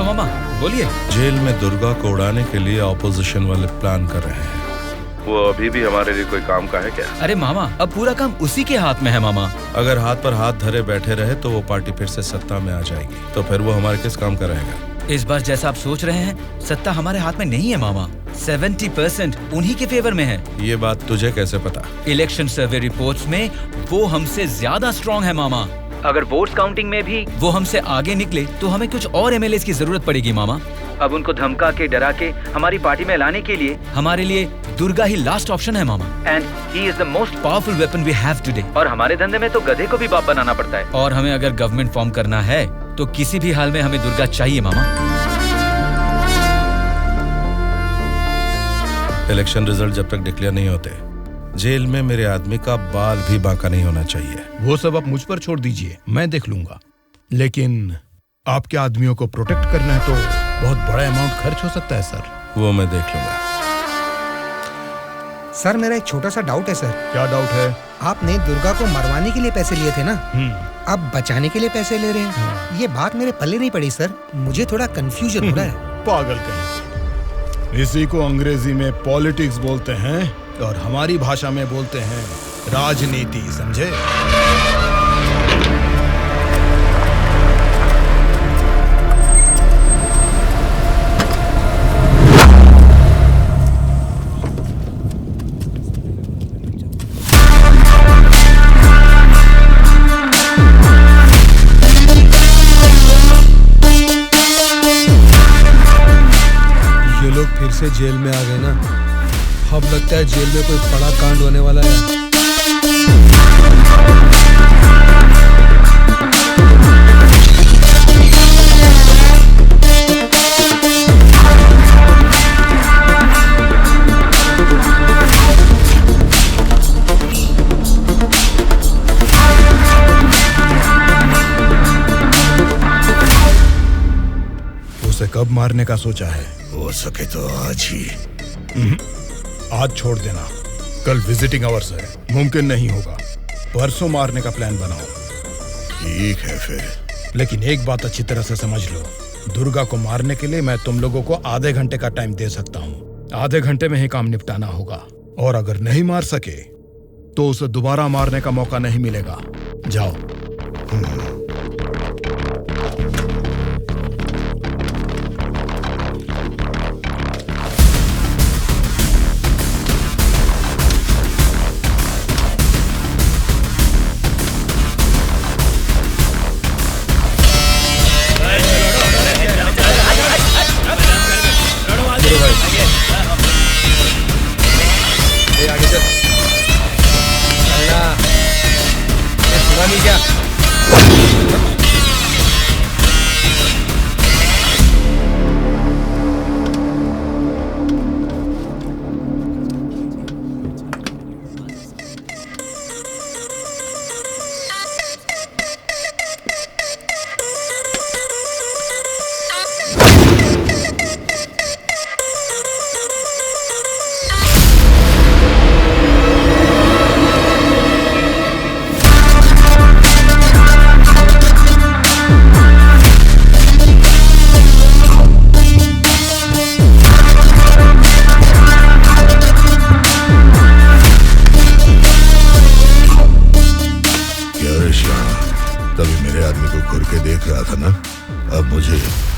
Hello मामा, बोलिए। Jail में दुर्गा को उड़ाने के लिए ऑपोजिशन वाले प्लान कर रहे हैं। वो अभी भी हमारे लिए कोई काम का है क्या? अरे मामा, अब पूरा काम उसी के हाथ में है मामा। अगर हाथ पर हाथ धरे बैठे रहे तो वो पार्टी फिर से सत्ता में आ जाएगी, तो फिर वो हमारे किस काम का रहेगा? इस बार जैसा आप सोच रहे हैं, सत्ता हमारे हाथ में नहीं है मामा। 70% उन्हीं के फेवर में है। ये बात तुझे कैसे पता? इलेक्शन सर्वे रिपोर्ट्स में वो हमसे ज्यादा स्ट्रॉन्ग है मामा। अगर वोट्स काउंटिंग में भी वो हमसे आगे निकले तो हमें कुछ और एमएलएस की जरूरत पड़ेगी मामा। अब उनको धमका के डरा के हमारी पार्टी में लाने के लिए हमारे लिए दुर्गा ही लास्ट ऑप्शन है मामा। And he is the most powerful weapon we have today. और हमारे धंधे में तो गधे को भी बाप बनाना पड़ता है। और हमें अगर गवर्नमेंट फॉर्म करना है तो किसी भी हाल में हमें दुर्गा चाहिए मामा। इलेक्शन रिजल्ट जब तक डिक्लेयर नहीं होते, जेल में मेरे आदमी का बाल भी बांका नहीं होना चाहिए। वो सब आप मुझ पर छोड़ दीजिए, मैं देख लूंगा। लेकिन आपके आदमियों को प्रोटेक्ट करना है तो बहुत बड़ा अमाउंट खर्च हो सकता है सर। वो मैं देख लूंगा। सर मेरा एक छोटा सा डाउट है सर। क्या डाउट है? आपने दुर्गा को मरवाने के लिए पैसे लिए थे ना, अब बचाने के लिए पैसे ले रहे हैं। ये बात मेरे पल्ले नहीं पड़ी सर, मुझे थोड़ा कंफ्यूजन हो रहा है। पागल कहीं। इसी को अंग्रेजी में पॉलिटिक्स बोलते हैं और हमारी भाषा में बोलते हैं राजनीति, समझे? फिर से जेल में आ गए ना, अब लगता है जेल में कोई बड़ा कांड होने वाला है। उसे कब मारने का सोचा है? हो सके तो आज ही। आज छोड़ देना, कल विजिटिंग आवर्स है, मुमकिन नहीं होगा। परसों मारने का प्लान बनाओ। ठीक है फिर, लेकिन एक बात अच्छी तरह से समझ लो, दुर्गा को मारने के लिए मैं तुम लोगों को आधे घंटे का टाइम दे सकता हूँ। आधे घंटे में ही काम निपटाना होगा, और अगर नहीं मार सके तो उसे दोबारा मारने का मौका नहीं मिलेगा। जाओ।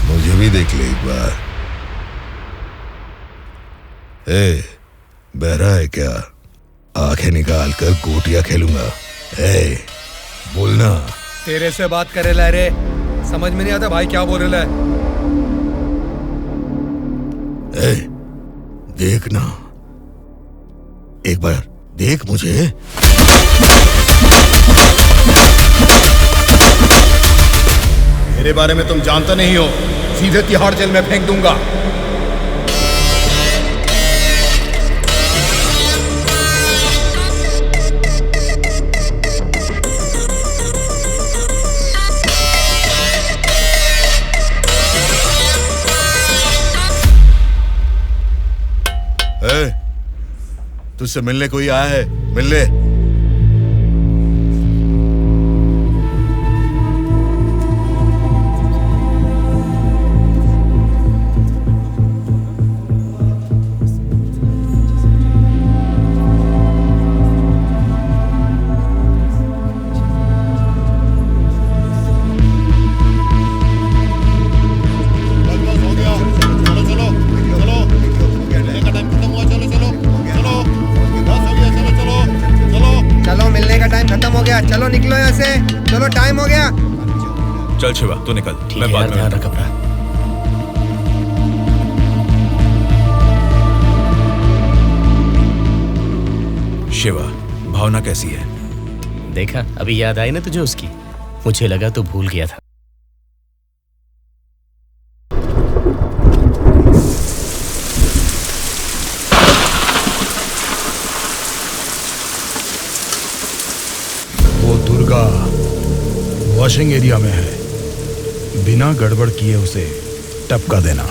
मुझे भी देख ले एक बार। बहरा है क्या? आंखें निकाल कर गोटियां खेलूंगा। बोलना। तेरे से बात करे ला रे, समझ में नहीं आता भाई क्या बोल रहा है। देखना, एक बार देख मुझे। मेरे बारे में तुम जानता नहीं हो, सीधे तिहाड़ जेल में फेंक दूंगा। तुझसे मिलने कोई आया है? मिलने। चल शिवा, तू निकल, ठीक मैं है बाद यार, में ध्यान रख अपना। शिवा, भावना कैसी है? देखा, अभी याद आई ना तुझे उसकी? मुझे लगा तू भूल गया था। वो दुर्गा वॉशिंग एरिया में है, बिना गड़बड़ किए उसे टपका देना।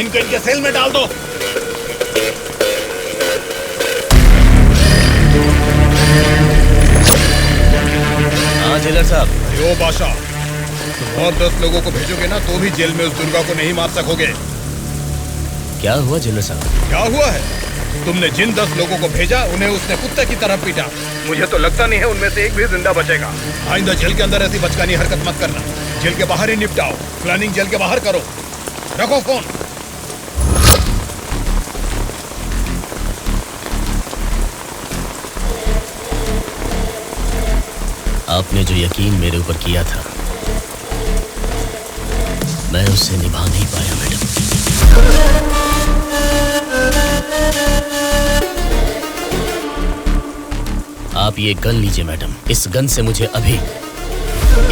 इनको इनके सेल में डाल दो। आज जेलर साहब। यो बादशाह, तुम और 10 लोगों को भेजोगे ना तो भी जेल में उस दुर्गा को नहीं मार सकोगे। क्या हुआ जेलर साहब? क्या हुआ है? तुमने जिन 10 लोगों को भेजा उन्हें उसने कुत्ते की तरह पीटा। मुझे तो लगता नहीं है उनमें से एक भी जिंदा बचेगा। आइंदा जेल के अंदर ऐसी बचकानी हरकत मत करना। जेल के बाहर ही निपटाओ। प्लानिंग जेल के बाहर करो। रखो फोन। आपने जो यकीन मेरे ऊपर किया था, मैं उससे निभा नहीं पाया मैडम। आप ये गन लीजिए मैडम। इस गन से मुझे अभी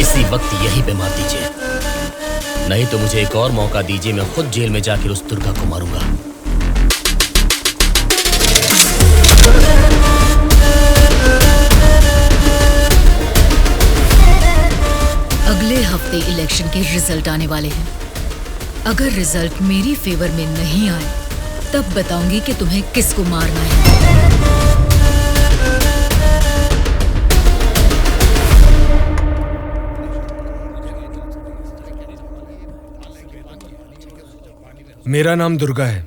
इसी वक्त यहीं पे मार दीजिए, नहीं तो मुझे एक और मौका दीजिए। मैं खुद जेल में जाकर उस दुर्गा को मारूंगा। अगले हफ्ते इलेक्शन के रिजल्ट आने वाले हैं। अगर रिजल्ट मेरी फेवर में नहीं आए तब बताऊंगी कि तुम्हें किसको मारना है। मेरा नाम दुर्गा है।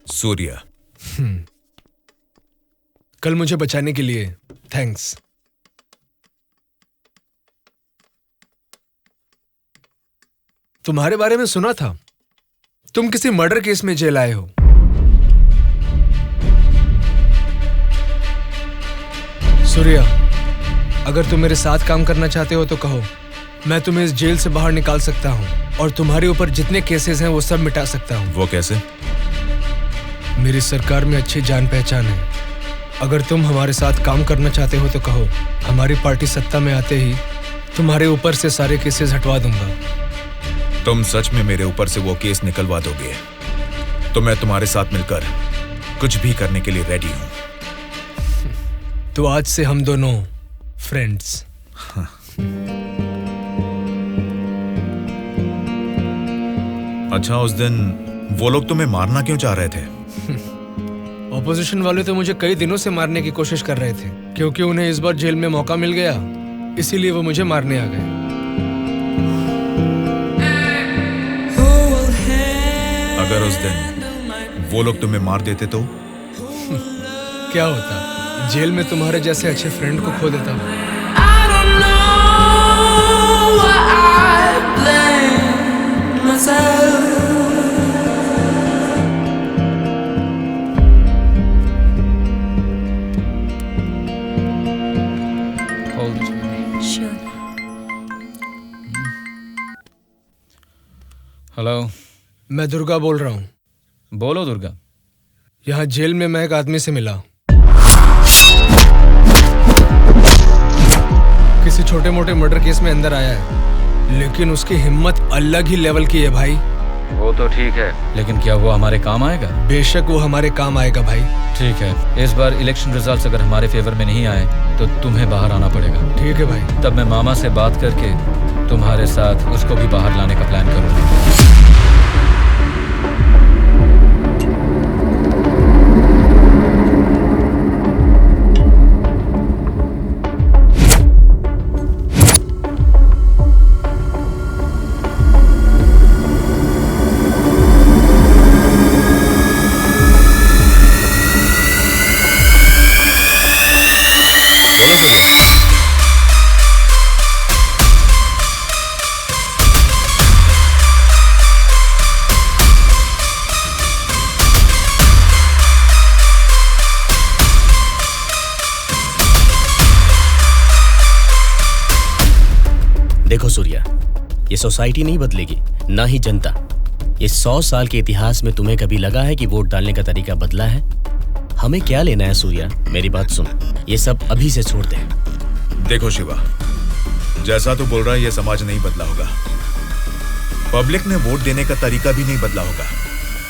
सूर्या। कल मुझे बचाने के लिए थैंक्स। तुम्हारे बारे में सुना था, तुम किसी मर्डर केस में जेल आए हो। सूर्या, अगर तुम मेरे साथ काम करना चाहते हो तो कहो, मैं तुम्हें इस जेल से बाहर निकाल सकता हूं और तुम्हारे ऊपर जितने केसेस हैं वो सब मिटा सकता हूं। वो कैसे? मेरी सरकार में अच्छी जान पहचान है। अगर तुम हमारे साथ काम करना चाहते हो तो कहो, हमारी पार्टी सत्ता में आते ही तुम्हारे ऊपर से सारे केसेस हटवा दूंगा। तुम सच में मेरे ऊपर से वो केस निकलवा दोगे तो मैं तुम्हारे साथ मिलकर कुछ भी करने के लिए रेडी हूं। तो आज से हम दोनों फ्रेंड्स। अच्छा, उस दिन वो लोग तुम्हें मारना क्यों चाह रहे थे? ऑपोजिशन वाले तो मुझे कई दिनों से मारने की कोशिश कर रहे थे, क्योंकि उन्हें इस बार जेल में मौका मिल गया, इसीलिए वो मुझे मारने आ गए। अगर उस दिन वो लोग तुम्हें मार देते तो? क्या होता? जेल में तुम्हारे जैसे अच्छे फ्रेंड को खो देता। हेलो, मैं दुर्गा बोल रहा हूँ। बोलो दुर्गा। यहाँ जेल में मैं एक आदमी से मिला। किसी छोटे मोटे मर्डर केस में अंदर आया है, लेकिन उसकी हिम्मत अलग ही लेवल की है भाई। वो तो ठीक है, लेकिन क्या वो हमारे काम आएगा? बेशक वो हमारे काम आएगा भाई। ठीक है, इस बार इलेक्शन रिजल्ट्स अगर हमारे फेवर में नहीं आए तो तुम्हें बाहर आना पड़ेगा। ठीक है भाई। तब मैं मामा से बात करके तुम्हारे साथ उसको भी बाहर लाने का प्लान करूंगा। देखो सूर्या, ये सोसाइटी नहीं बदलेगी, ना ही जनता। ये 100 साल के इतिहास में तुम्हें कभी लगा है कि वोट डालने का तरीका बदला है? हमें क्या लेना है सूर्या, मेरी बात सुन, ये सब अभी से छोड़ दे। देखो शिवा, जैसा तू बोल रहा है ये समाज नहीं बदला होगा, पब्लिक ने वोट देने का तरीका भी नहीं बदला होगा,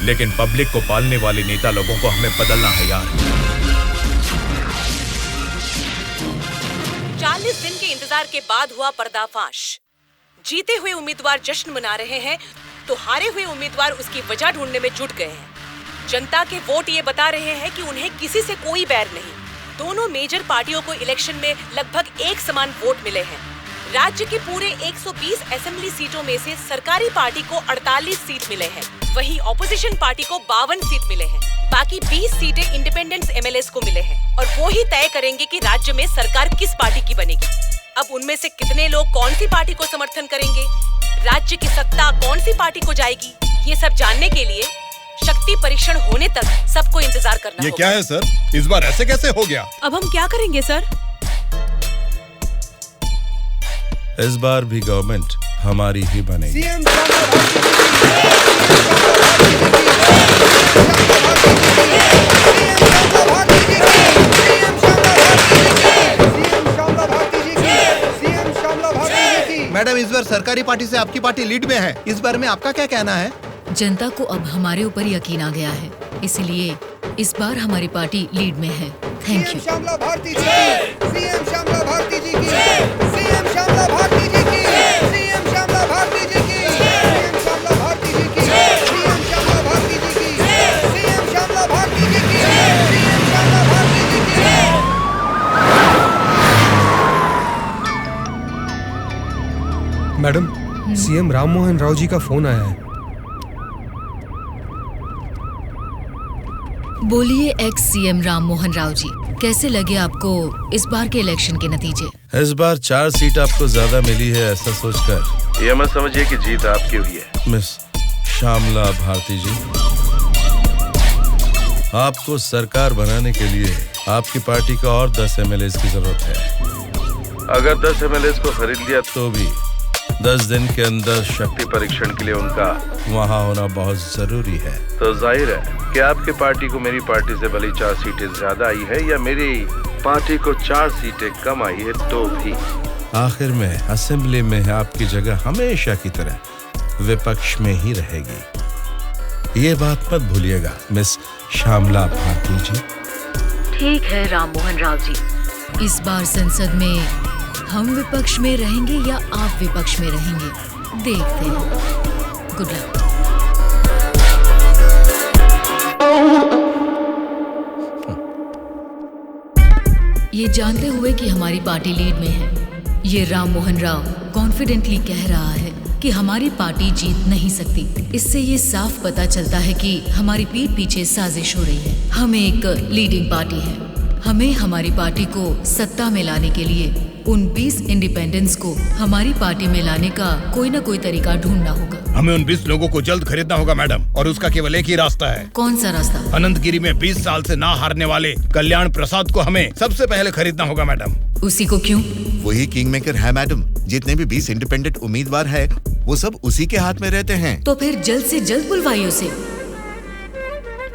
लेकिन पब्लिक को पालने वाले नेता लोगों को हमें बदलना है यार। 40 दिन के इंतजार के बाद हुआ पर्दाफाश। जीते हुए उम्मीदवार जश्न मना रहे हैं तो हारे हुए उम्मीदवार उसकी वजह ढूंढने में जुट गए हैं। जनता के वोट ये बता रहे हैं कि उन्हें किसी से कोई बैर नहीं, दोनों मेजर पार्टियों को इलेक्शन में लगभग एक समान वोट मिले हैं। राज्य के पूरे 120 असेंबली सीटों में से सरकारी पार्टी को 48 सीट मिले हैं, वहीं ऑपोजिशन पार्टी को 52 सीट मिले हैं। बाकी 20 सीटें इंडिपेंडेंट एमएलएस को मिले हैं और वो ही तय करेंगे कि राज्य में सरकार किस पार्टी की बनेगी। अब उनमें से कितने लोग कौन सी पार्टी को समर्थन करेंगे, राज्य की सत्ता कौन सी पार्टी को जाएगी, ये सब जानने के लिए शक्ति परीक्षण होने तक सबको इंतजार करना ये क्या है सर? इस बार ऐसे कैसे हो गया? अब हम क्या करेंगे सर? इस बार भी गवर्नमेंट हमारी ही बनेगी। मैडम, इस बार सरकारी पार्टी से आपकी पार्टी लीड में है। इस बारे में आपका क्या कहना है? जनता को अब हमारे ऊपर यकीन आ गया है, इसलिए इस बार हमारी पार्टी लीड में है। Thank you. श्यामला भारती जी की, सीएम श्यामला भारती जी की, सीएम श्यामला भारती जी की, सीएम श्यामला भारती जी की, सीएम श्यामला भारती जी की, सीएम श्यामला भारती जी की, सीएम श्यामला भारती जी की, सीएम श्यामला भारती जी की। मैडम, सीएम राम मोहन राव जी का फोन आया है। बोलिए एक्स सीएम राम मोहन राव जी, कैसे लगे आपको इस बार के इलेक्शन के नतीजे? इस बार 4 सीट आपको ज्यादा मिली है, ऐसा सोचकर ये मत समझिए कि जीत आपकी हुई है। मिस श्यामला भारती जी, आपको सरकार बनाने के लिए आपकी पार्टी का और 10 एमएलए की जरूरत है। अगर 10 एमएलए को खरीद लिया तो भी 10 दिन के अंदर शक्ति परीक्षण के लिए उनका वहाँ होना बहुत जरूरी है। तो जाहिर है कि आपकी पार्टी को मेरी पार्टी से भले 4 सीटें ज्यादा आई है या मेरी पार्टी को 4 सीटें कम आई है, तो भी आखिर में असेंबली में आपकी जगह हमेशा की तरह विपक्ष में ही रहेगी। ये बात मत भूलिएगा मिस श्यामला भारती जी। ठीक है राम मोहन राव जी, इस बार संसद में हम विपक्ष में रहेंगे या आप विपक्ष में रहेंगे, देखते हैं। Good luck. ये जानते हुए कि हमारी पार्टी लीड में है, ये राम मोहन राव कॉन्फिडेंटली कह रहा है कि हमारी पार्टी जीत नहीं सकती। इससे ये साफ पता चलता है कि हमारी पीठ पीछे साजिश हो रही है। हम एक लीडिंग पार्टी है, हमें हमारी पार्टी को सत्ता में लाने के लिए उन 20 इंडिपेंडेंस को हमारी पार्टी में लाने का कोई न कोई तरीका ढूंढना होगा। हमें उन 20 लोगों को जल्द खरीदना होगा मैडम, और उसका केवल एक ही रास्ता है। कौन सा रास्ता? अनंतगिरी में 20 साल से ना हारने वाले कल्याण प्रसाद को हमें सबसे पहले खरीदना होगा मैडम। उसी को क्यों? वही किंग मेकर है मैडम। जितने भी 20 इंडिपेंडेंट उम्मीदवार है वो सब उसी के हाथ में रहते हैं। तो फिर जल्द से जल्द बुलवाइए उसे।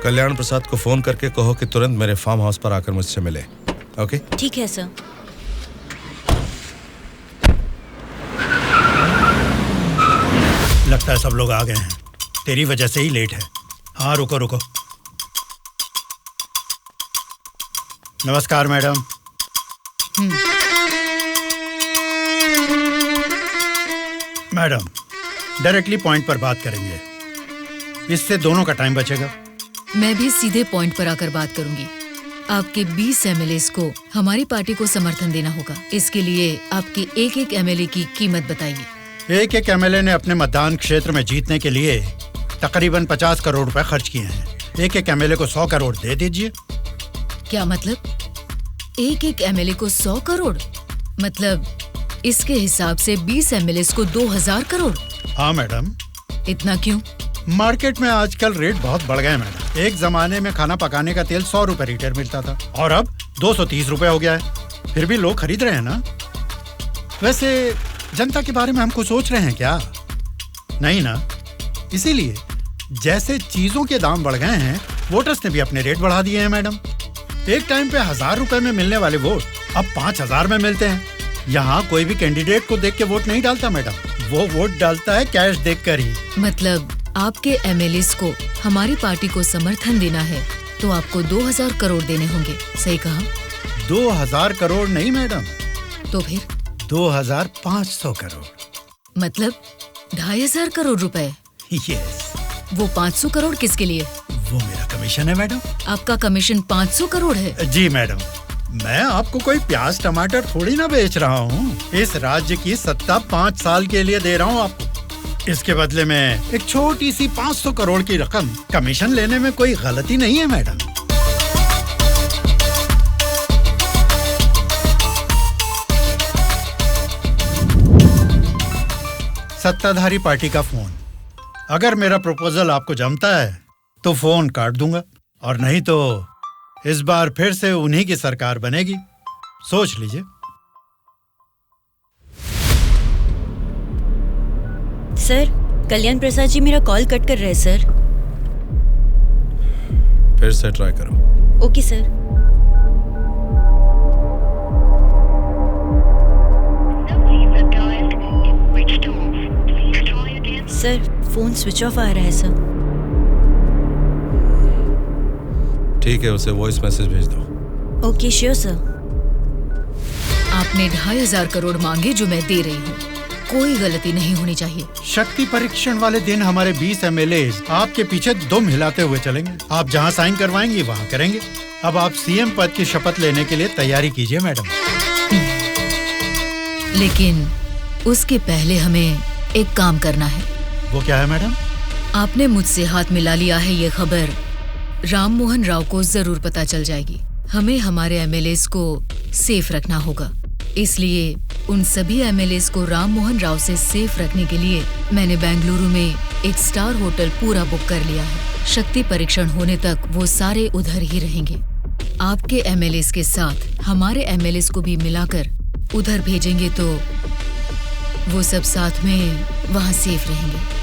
कल्याण प्रसाद को फोन करके कहो कि तुरंत मेरे फार्म हाउस पर आकर मुझसे मिले। ओके? ठीक है सर। लगता है सब लोग आ गए हैं, तेरी वजह से ही लेट है। हाँ रुको रुको। नमस्कार मैडम। मैडम, डायरेक्टली पॉइंट पर बात करेंगे, इससे दोनों का टाइम बचेगा। मैं भी सीधे पॉइंट पर आकर बात करूंगी। आपके 20 एमएलएस को हमारी पार्टी को समर्थन देना होगा। इसके लिए आपके एक एक एमएलए की कीमत बताइए। एक एक एमएलए ने अपने मतदान क्षेत्र में जीतने के लिए तकरीबन 50 करोड़ रुपए खर्च किए हैं। एक एक एमएलए को 100 करोड़ दे दीजिए। क्या मतलब? एक एक एमएलए को 100 करोड़? मतलब इसके हिसाब से 20 एमएलए को 2000 करोड़? हाँ मैडम। इतना क्यों? मार्केट में आजकल रेट बहुत बढ़ गए मैडम। एक जमाने में खाना पकाने का तेल 100 रुपए लीटर मिलता था और अब 230 रुपए हो गया है। फिर भी लोग खरीद रहे हैं ना। वैसे जनता के बारे में हम कुछ सोच रहे हैं क्या? नहीं ना। इसीलिए जैसे चीजों के दाम बढ़ गए हैं, वोटर्स ने भी अपने रेट बढ़ा दिए हैं मैडम। एक टाइम पे 1000 रुपए में मिलने वाले वोट अब 5000 में मिलते हैं। यहाँ कोई भी कैंडिडेट को देख के वोट नहीं डालता मैडम, वो वोट डालता है कैश देखकर ही। मतलब आपके एमएलएस को हमारी पार्टी को समर्थन देना है तो आपको 2000 करोड़ देने होंगे, सही कहा? 2000 करोड़ नहीं मैडम। तो फिर? 2500 करोड़। मतलब 2500 करोड़ रुपए? यस। वो 500 करोड़ किसके लिए? वो मेरा कमीशन है मैडम। आपका कमीशन 500 करोड़ है? जी मैडम। मैं आपको कोई प्याज टमाटर थोड़ी ना बेच रहा हूँ। इस राज्य की सत्ता 5 साल के लिए दे रहा हूँ आपको। इसके बदले में एक छोटी सी 500 करोड़ की रकम कमीशन लेने में कोई गलती नहीं है मैडम। सत्ताधारी पार्टी का फोन। अगर मेरा प्रपोजल आपको जमता है तो फोन काट दूंगा, और नहीं तो इस बार फिर से उन्हीं की सरकार बनेगी। सोच लीजिए। सर, कल्याण प्रसाद जी मेरा कॉल कट कर रहे हैं सर। फिर से ट्राई करो। Okay sir. Sir, phone switch off आ रहा है सर। ठीक है, उसे वॉइस मैसेज भेज दो। Okay sure sir. आपने 2500 करोड़ मांगे जो मैं दे रही हूँ। कोई गलती नहीं होनी चाहिए। शक्ति परीक्षण वाले दिन हमारे 20 एमएलए आपके पीछे दुम हिलाते हुए चलेंगे। आप जहाँ साइन करवाएंगी वहाँ करेंगे। अब आप सीएम पद की शपथ लेने के लिए तैयारी कीजिए मैडम। लेकिन उसके पहले हमें एक काम करना है। वो क्या है मैडम? आपने मुझसे हाथ मिला लिया है, ये खबर राम मोहन राव को जरूर पता चल जाएगी। हमें हमारे एमएलएस को सेफ रखना होगा। इसलिए उन सभी एमएलएस को राम मोहन राव से सेफ रखने के लिए मैंने बेंगलुरु में एक स्टार होटल पूरा बुक कर लिया है। शक्ति परीक्षण होने तक वो सारे उधर ही रहेंगे। आपके एमएलएस के साथ हमारे एमएलएस को भी मिलाकर उधर भेजेंगे तो वो सब साथ में वहाँ सेफ रहेंगे।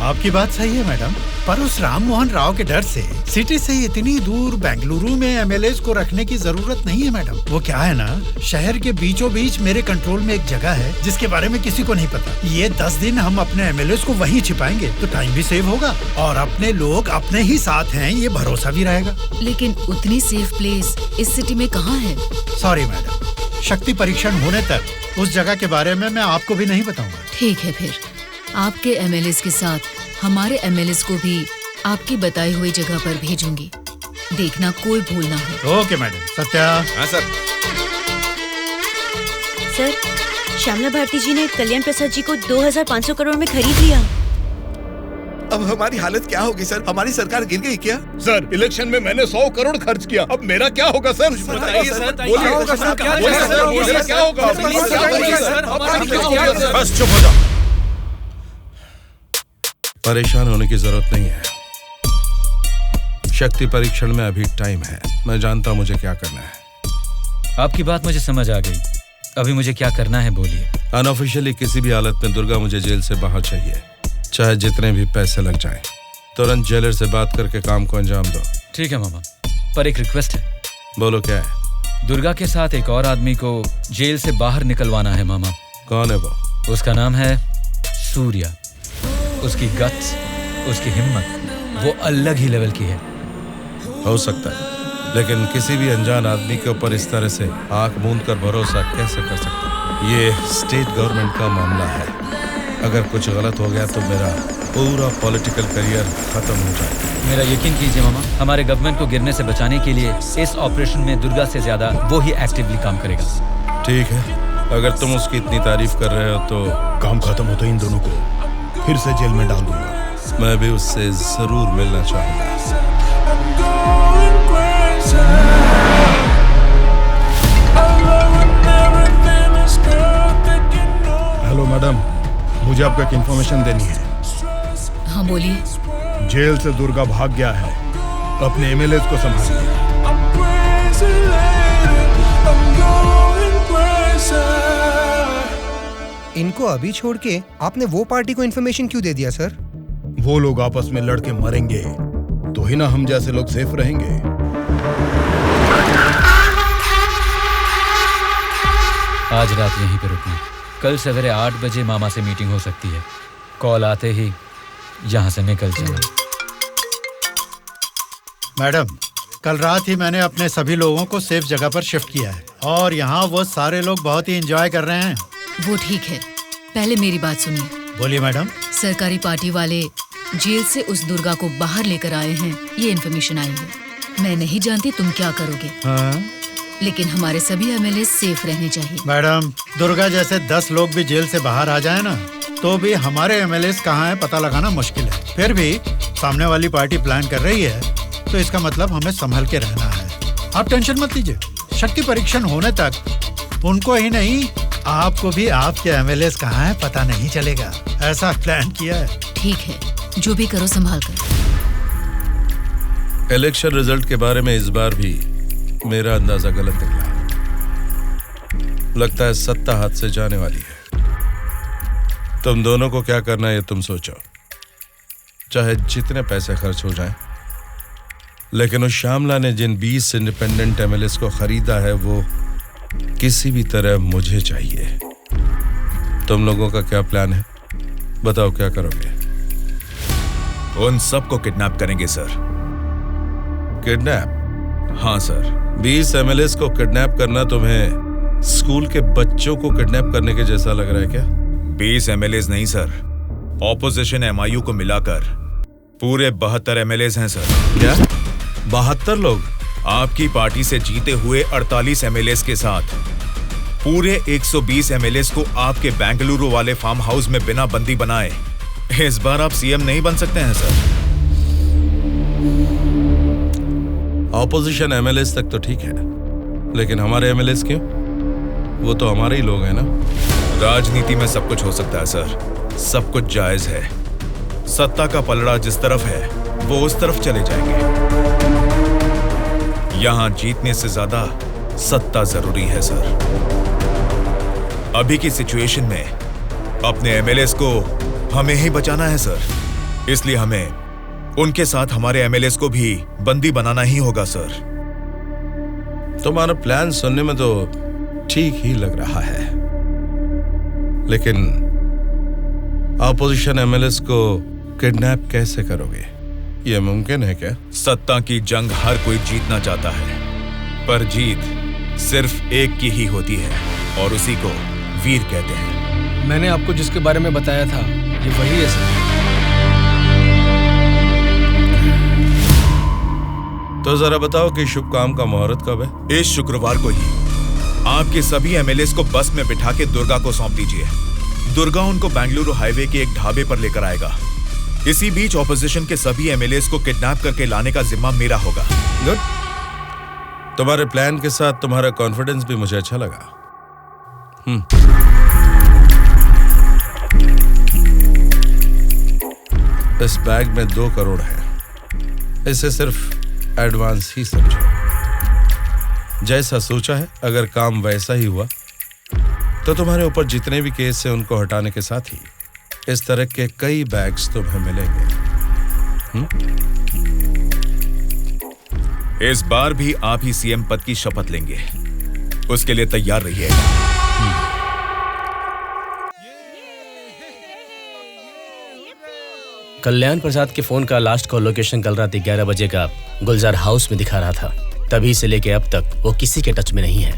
आपकी बात सही है मैडम, पर उस राम मोहन राव के डर से सिटी से इतनी दूर बेंगलुरु में एमएलएस को रखने की जरूरत नहीं है मैडम। वो क्या है ना, शहर के बीचों बीच मेरे कंट्रोल में एक जगह है जिसके बारे में किसी को नहीं पता। ये 10 दिन हम अपने एमएलएस को वहीं छिपाएंगे तो टाइम भी सेव होगा और अपने लोग अपने ही साथ हैं, ये भरोसा भी रहेगा। लेकिन उतनी सेफ प्लेस इस सिटी में कहाँ है? सॉरी मैडम, शक्ति परीक्षण होने तक उस जगह के बारे में मैं आपको भी नहीं बताऊंगा। ठीक है, फिर आपके एमएलएस के साथ हमारे एमएलएस को भी आपकी बताई हुई जगह पर भेजूंगी। देखना कोई भूल ना हो। Okay madam. सत्या। हाँ सर। सर, श्यामला भारती जी ने कल्याण प्रसाद जी को 2500 करोड़ में खरीद लिया। अब हमारी हालत क्या होगी सर? हमारी सरकार गिर गई क्या? सर, इलेक्शन में मैंने 100 करोड़ खर्च किया, अब मेरा क्या होगा सर? बताइए सर, क्या होगा? बस चुप हो जाओ। परेशान होने की जरूरत नहीं है। शक्ति परीक्षण में अभी टाइम है। मैं जानता हूं मुझे क्या करना है। आपकी बात मुझे समझ आ गई। अभी मुझे क्या करना है बोलिए। अनऑफिशियली किसी भी हालत में दुर्गा मुझे जेल से बाहर चाहिए, चाहे जितने भी पैसे लग जाएं। तुरंत जेलर से बात करके काम को अंजाम दो। ठीक है मामा, पर एक रिक्वेस्ट है। बोलो क्या है? दुर्गा के साथ एक और आदमी को जेल से बाहर निकलवाना है मामा। कौन है वो? उसका नाम है सूर्या। उसकी गट्स, उसकी हिम्मत, वो अलग ही लेवल की है। हो सकता है, लेकिन किसी भी अनजान आदमी के ऊपर इस तरह से आंख मूंद कर भरोसा कैसे कर सकता? ये स्टेट गवर्नमेंट का मामला है। अगर कुछ गलत हो गया तो मेरा पूरा पॉलिटिकल करियर खत्म हो जाएगा। मेरा यकीन कीजिए मामा, हमारे गवर्नमेंट को गिरने से बचाने के लिए इस ऑपरेशन में दुर्गा से ज्यादा वो ही एक्टिवली काम करेगा। ठीक है, अगर तुम उसकी इतनी तारीफ कर रहे हो तो काम खत्म होते इन दोनों को फिर से जेल में डाल दूंगा। मैं भी उससे जरूर मिलना चाहूंगा। हेलो मैडम, मुझे आपको एक इन्फॉर्मेशन देनी है। हाँ बोलिए। जेल से दुर्गा भाग गया है, अपने एमएलएस को संभालिए। इनको अभी छोड़ के आपने वो पार्टी को इन्फॉर्मेशन क्यों दे दिया सर? वो लोग आपस में लड़के मरेंगे तो ही ना हम जैसे लोग सेफ रहेंगे। आज रात यहीं पे रुकना। कल सवेरे 8 बजे मामा से मीटिंग हो सकती है। कॉल आते ही यहाँ से निकल जाना। मैडम, कल रात ही मैंने अपने सभी लोगों को सेफ जगह पर शिफ्ट किया है और यहाँ वो सारे लोग बहुत ही एंजॉय कर रहे हैं। वो ठीक है, पहले मेरी बात सुनिए। बोलिए मैडम। सरकारी पार्टी वाले जेल से उस दुर्गा को बाहर लेकर आए हैं, ये इन्फॉर्मेशन आई है। मैं नहीं जानती तुम क्या करोगे। हाँ? लेकिन हमारे सभी एमएलए सेफ रहने चाहिए। मैडम, दुर्गा जैसे 10 लोग भी जेल से बाहर आ जाए ना, तो भी हमारे एमएलए कहाँ है पता लगाना मुश्किल है। फिर भी सामने वाली पार्टी प्लान कर रही है, तो इसका मतलब हमें संभल के रहना है। आप टेंशन मत लीजिए, शक्ति परीक्षण होने तक उनको ही नहीं, आपको भी आपके एमएलए कहाँ है पता नहीं चलेगा। ऐसा प्लान किया है। ठीक है, जो भी करो संभाल कर। इलेक्शन रिजल्ट के बारे में इस बार भी मेरा अंदाजा गलत निकला। लगता है सत्ता हाथ से जाने वाली है। तुम दोनों को क्या करना है ये तुम सोचो, चाहे जितने पैसे खर्च हो जाएं, लेकिन उस श्यामला ने जिन 20 इंडिपेंडेंट एमएलएस को खरीदा है वो किसी भी तरह मुझे चाहिए। तुम लोगों का क्या प्लान है, बताओ क्या करोगे? उन सबको किडनैप करेंगे सर। किडनैप? हाँ सर। 20 एमएलएस को किडनैप करना तुम्हें स्कूल के बच्चों को किडनैप करने के जैसा लग रहा है क्या? 20 एमएलएस नहीं सर, ऑपोजिशन एमआईयू को मिलाकर पूरे 72 एमएलएस हैं सर। क्या 72 लोग? आपकी पार्टी से जीते हुए 48 एमएलएस के साथ पूरे 120 एमएलएस को आपके बेंगलुरु वाले फार्म हाउस में बिना बंदी बनाए इस बार आप सीएम नहीं बन सकते हैं सर। ऑपोजिशन एमएलएस तक तो ठीक है, लेकिन हमारे एमएलएस क्यों? वो तो हमारे ही लोग हैं ना। राजनीति में सब कुछ हो सकता है सर, सब कुछ जायज है। सत्ता का पलड़ा जिस तरफ है वो उस तरफ चले जाएंगे। यहां जीतने से ज्यादा सत्ता जरूरी है सर। अभी की सिचुएशन में अपने एमएलएस को हमें ही बचाना है सर, इसलिए हमें उनके साथ हमारे एमएलएस को भी बंदी बनाना ही होगा सर। तुम्हारा प्लान सुनने में तो ठीक ही लग रहा है, लेकिन ऑपोजिशन एमएलएस को किडनैप कैसे करोगे? यह मुमकिन है क्या? सत्ता की जंग हर कोई जीतना चाहता है, पर जीत सिर्फ एक की ही होती है और उसी को वीर कहते हैं। मैंने आपको जिसके बारे में बताया था ये वही है सर। तो जरा बताओ कि शुभ काम का मुहूर्त कब है? इस शुक्रवार को ही आपके सभी एमएलएस को बस में बिठा के दुर्गा को सौंप दीजिए। दुर्गा उनको बेंगलुरु हाईवे के एक ढाबे पर लेकर आएगा। इसी बीच ऑपोजिशन के सभी एमएलएस को किडनैप करके लाने का जिम्मा मेरा होगा। गुड। तुम्हारे प्लान के साथ तुम्हारा कॉन्फिडेंस भी मुझे अच्छा लगा। इस बैग में 2 करोड़ है, इसे सिर्फ एडवांस ही समझो। जैसा सोचा है, अगर काम वैसा ही हुआ तो तुम्हारे ऊपर जितने भी केस हैं उनको हटाने के साथ ही इस तरह के कई बैग्स तुम्हें मिलेंगे। इस बार भी आप ही सीएम पद की शपथ लेंगे, उसके लिए तैयार रहिए। कल्याण प्रसाद के फोन का लास्ट कॉल लोकेशन कल रात 11 बजे का गुलजार हाउस में दिखा रहा था। तभी से लेके अब तक वो किसी के टच में नहीं है।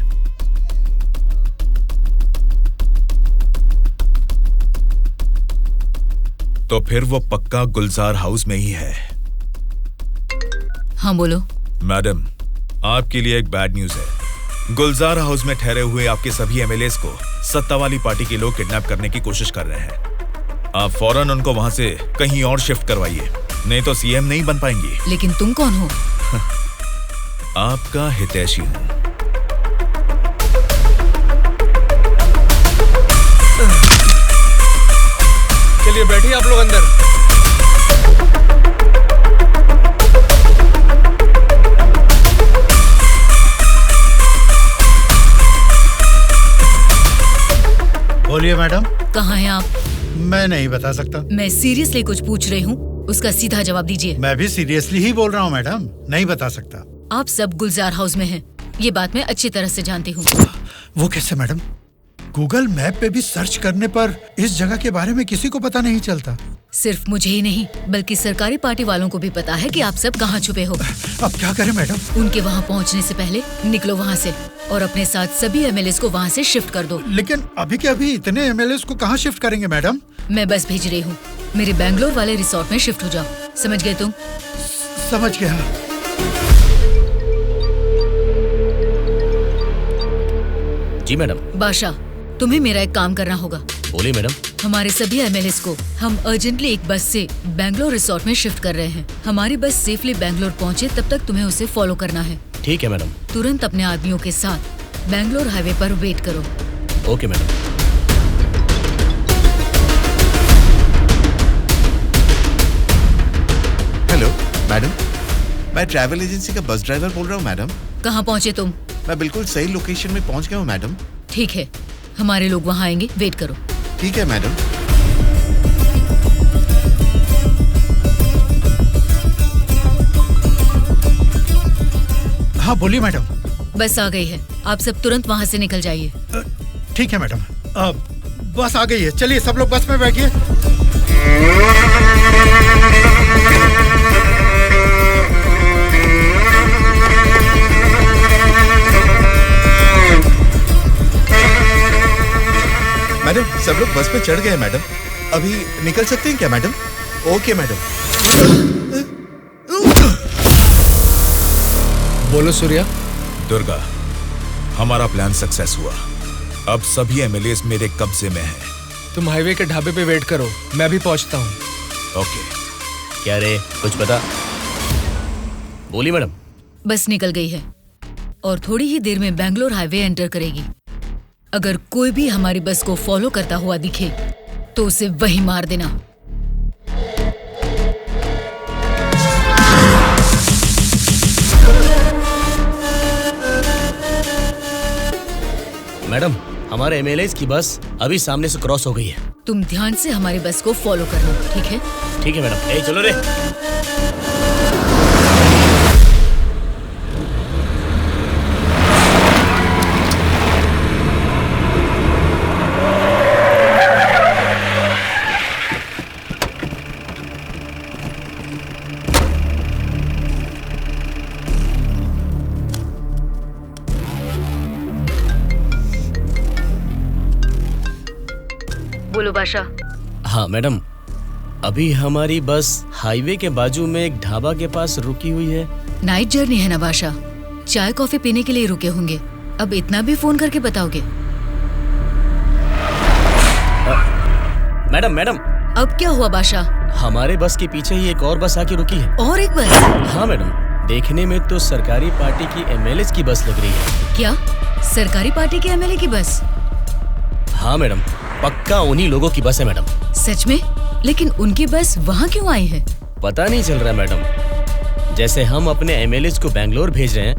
तो फिर वो पक्का गुलजार हाउस में ही है। हाँ बोलो। मैडम, आपके लिए एक बैड न्यूज है। गुलजार हाउस में ठहरे हुए आपके सभी एमएलएस को सत्ता वाली पार्टी के लोग किडनैप करने की कोशिश कर रहे हैं। आप फौरन उनको वहां से कहीं और शिफ्ट करवाइए, नहीं तो सीएम नहीं बन पाएंगी। लेकिन तुम कौन हो? आपका हितैषी हूं। चलिए बैठिए आप लोग अंदर। बोलिए मैडम। कहाँ हैं आप? मैं नहीं बता सकता। मैं सीरियसली कुछ पूछ रही हूँ, उसका सीधा जवाब दीजिए। मैं भी सीरियसली ही बोल रहा हूँ मैडम, नहीं बता सकता। आप सब गुलजार हाउस में हैं, ये बात मैं अच्छी तरह से जानती हूँ। वो कैसे मैडम? गूगल मैप पे भी सर्च करने पर इस जगह के बारे में किसी को पता नहीं चलता। सिर्फ मुझे ही नहीं बल्कि सरकारी पार्टी वालों को भी पता है कि आप सब कहाँ छुपे हो। अब क्या करें मैडम? उनके वहाँ पहुँचने से पहले निकलो वहाँ से और अपने साथ सभी एमएलएस को वहाँ से शिफ्ट कर दो। लेकिन अभी के अभी इतने एमएलएस को कहाँ शिफ्ट करेंगे मैडम? मैं बस भेज रही हूँ, मेरे बेंगलोर वाले रिसोर्ट में शिफ्ट हो जाओ। समझ गए तुम? समझ गया। जी मैडम। बादशाह, तुम्हें मेरा एक काम करना होगा। बोलिए मैडम। हमारे सभी एमएलएस को हम अर्जेंटली एक बस से बैंगलोर रिसोर्ट में शिफ्ट कर रहे हैं। हमारी बस सेफली बैंगलोर पहुंचे तब तक तुम्हें उसे फॉलो करना है। ठीक है मैडम। तुरंत अपने आदमियों के साथ बैंगलोर हाईवे पर वेट करो। Okay madam. हेलो मैडम, मैं ट्रैवल एजेंसी का बस ड्राइवर बोल रहा हूँ मैडम। कहाँ पहुँचे तुम? मैं बिल्कुल सही लोकेशन में पहुँच गया हूँ मैडम। ठीक है, हमारे लोग वहाँ आएंगे, वेट करो। ठीक है मैडम। हाँ बोलिए मैडम। बस आ गई है, आप सब तुरंत वहाँ से निकल जाइए। ठीक है मैडम। बस आ गई है, चलिए सब लोग बस में बैठिए। मैडम सब लोग बस पे चढ़ गए मैडम, अभी निकल सकते हैं क्या मैडम? Okay madam. बोलो सूर्या। दुर्गा, हमारा प्लान सक्सेस हुआ। अब सभी एमएलएस मेरे कब्जे में हैं। तुम हाईवे के ढाबे पे वेट करो, मैं भी पहुंचता हूँ। ओके। क्या रे, कुछ पता? बोली मैडम। बस निकल गई है और थोड़ी ही देर में बैंगलोर हाईवे एंटर करेगी। अगर कोई भी हमारी बस को फॉलो करता हुआ दिखे तो उसे वहीं मार देना। मैडम, हमारे एमएलएस की बस अभी सामने से क्रॉस हो गई है। तुम ध्यान से हमारी बस को फॉलो करना, ठीक है? ठीक है मैडम। ए चलो रे। बोलो बादशाह। हाँ मैडम, अभी हमारी बस हाईवे के बाजू में एक ढाबा के पास रुकी हुई है। नाइट जर्नी है ना बादशाह, चाय कॉफी पीने के लिए रुके होंगे। अब इतना भी फोन करके बताओगे? Madam madam. अब क्या हुआ बादशाह? हमारे बस के पीछे ही एक और बस आके रुकी है। और एक बस? हाँ मैडम, देखने में तो सरकारी पार्टी की एमएलए की बस लग रही है। क्या सरकारी पार्टी के एमएलए की बस? हाँ मैडम, पक्का उन्हीं लोगों की बस है मैडम। सच में? लेकिन उनकी बस वहाँ क्यों आई है? पता नहीं चल रहा मैडम। जैसे हम अपने एमएलए को बैंगलोर भेज रहे हैं,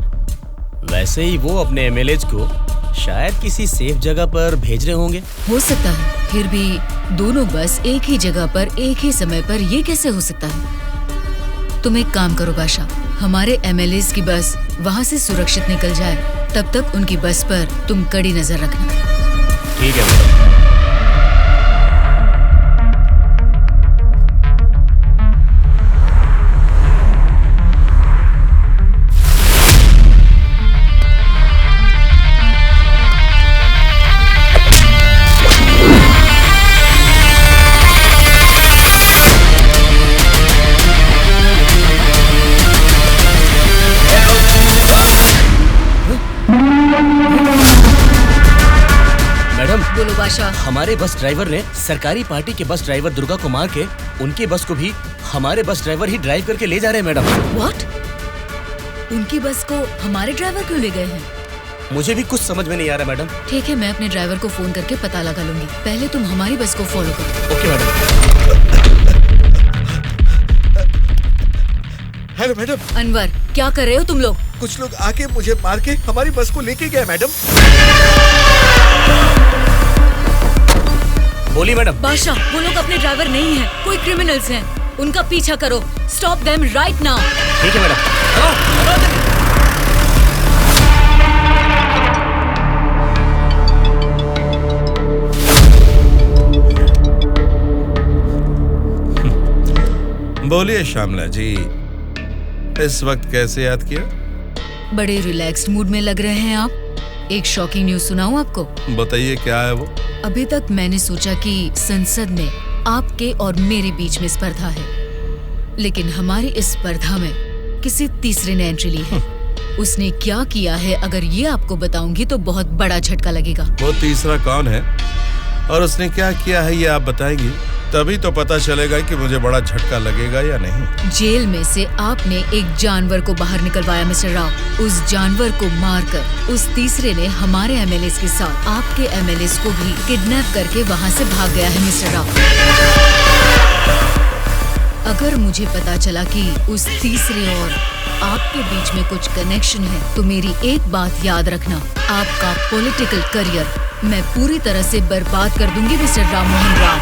वैसे ही वो अपने एमएलए को शायद किसी सेफ जगह पर भेज रहे होंगे। हो सकता है, फिर भी दोनों बस एक ही जगह पर एक ही समय पर ये कैसे हो सकता है? तुम एक काम करो बादशाह, हमारे एमएलए की बस वहाँ से सुरक्षित निकल जाए, तब तक उनकी बस पर तुम कड़ी नजर रखना। ठीक है मैडम। बोलो बादशाह। हमारे बस ड्राइवर ने सरकारी पार्टी के बस ड्राइवर दुर्गा को मार के उनके बस को भी हमारे बस ड्राइवर ही ड्राइव करके ले जा रहे हैं मैडम। व्हाट? उनकी बस को हमारे ड्राइवर क्यों ले गए हैं? मुझे भी कुछ समझ में नहीं आ रहा मैडम। ठीक है, मैं अपने ड्राइवर को फोन करके पता लगा लूंगी। पहले तुम हमारी बस को फॉलो करो। Okay madam. Hello madam. Anwar, क्या कर रहे हो तुम लोग? कुछ लोग आके मुझे मार के हमारी बस को लेके गए मैडम। बोली मैडम। बादशाह, वो लोग अपने ड्राइवर नहीं हैं, कोई क्रिमिनल्स हैं। उनका पीछा करो। Stop them right now. ठीक है मैडम। बोलिए श्यामला जी, इस वक्त कैसे याद किया? बड़े रिलैक्स्ड मूड में लग रहे हैं आप। एक शॉकिंग न्यूज सुनाऊं आपको? बताइए, क्या है वो? अभी तक मैंने सोचा कि संसद में आपके और मेरे बीच में स्पर्धा है, लेकिन हमारी इस स्पर्धा में किसी तीसरे ने एंट्री ली है। उसने क्या किया है अगर ये आपको बताऊंगी तो बहुत बड़ा झटका लगेगा। वो तीसरा कौन है और उसने क्या किया है ये आप बताएंगी, तभी तो पता चलेगा कि मुझे बड़ा झटका लगेगा या नहीं। जेल में से आपने एक जानवर को बाहर निकलवाया मिस्टर राव। उस जानवर को मारकर उस तीसरे ने हमारे एमएलएस के साथ आपके एमएलएस को भी किडनैप करके वहाँ से भाग गया है मिस्टर राव। अगर मुझे पता चला कि उस तीसरे और आपके बीच में कुछ कनेक्शन है तो मेरी एक बात याद रखना, आपका पॉलिटिकल करियर मैं पूरी तरह से बर्बाद कर दूंगी मिस्टर राम मोहन राव।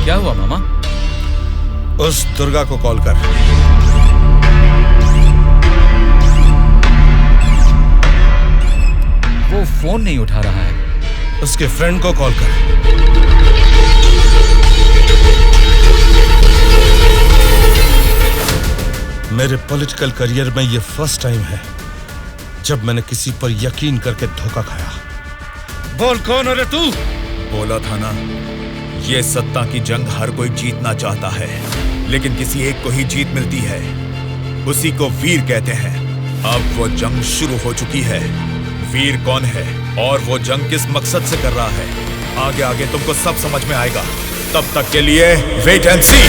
क्या हुआ मामा? उस दुर्गा को कॉल कर। वो फोन नहीं उठा रहा है। उसके फ्रेंड को कॉल कर। मेरे पॉलिटिकल करियर में ये फर्स्ट टाइम है जब मैंने किसी पर यकीन करके धोखा खाया। बोल कौन है रे तू? बोला था ना, ये सत्ता की जंग हर कोई जीतना चाहता है, लेकिन किसी एक को ही जीत मिलती है, उसी को वीर कहते हैं। अब वो जंग शुरू हो चुकी है। वीर कौन है और वो जंग किस मकसद से कर रहा है, आगे आगे तुमको सब समझ में आएगा। तब तक के लिए वेट एंड सी।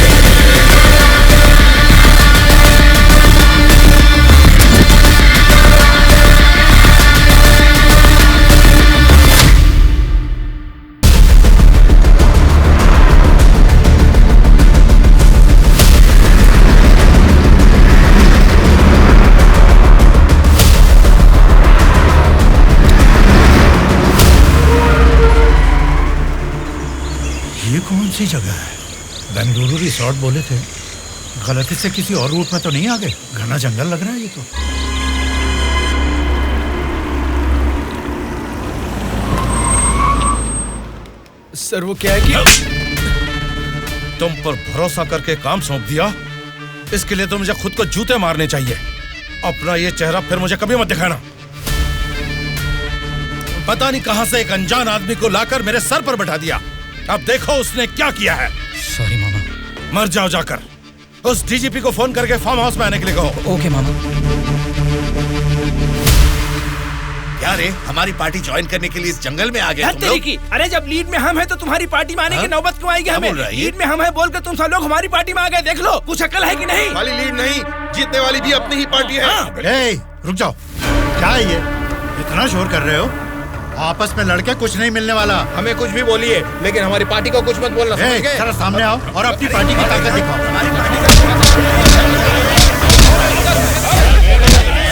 ये कौन सी जगह है? बेंगलुरु रिसोर्ट बोले थे, गलती से किसी और रूट में तो नहीं आ गए? घना जंगल लग रहा है ये तो। सर वो क्या है कि तुम पर भरोसा करके काम सौंप दिया, इसके लिए तो मुझे खुद को जूते मारने चाहिए। अपना ये चेहरा फिर मुझे कभी मत दिखाना। पता नहीं कहां से एक अनजान आदमी को लाकर मेरे सर पर बैठा दिया। अब देखो उसने क्या किया है। सॉरी मामा। मर जाओ जाकर। उस डीजीपी को फोन करके फार्म हाउस में आने के लिए कहो। ओके मामा। क्या रे, हमारी पार्टी ज्वाइन करने के लिए इस जंगल में आ गए तुम लोग? अरे जब लीड में हम हैं तो तुम्हारी पार्टी में आने की नौबत क्यों आएगी हमें? लीड में हम हैं बोलकर तुम सब लोग हमारी पार्टी में आ गए। देख लो, कुछ अकल है कि नहीं? वाली लीड नहीं, जीतने वाली भी अपनी ही पार्टी है। रुक जाओ, क्या है ये? इतना शोर कर रहे हो? आपस में लड़के कुछ नहीं मिलने वाला। हमें कुछ भी बोलिए, लेकिन हमारी पार्टी को कुछ मत बोलना। समझ गए? जरा सामने आओ और अपनी पार्टी की ताकत दिखाओ।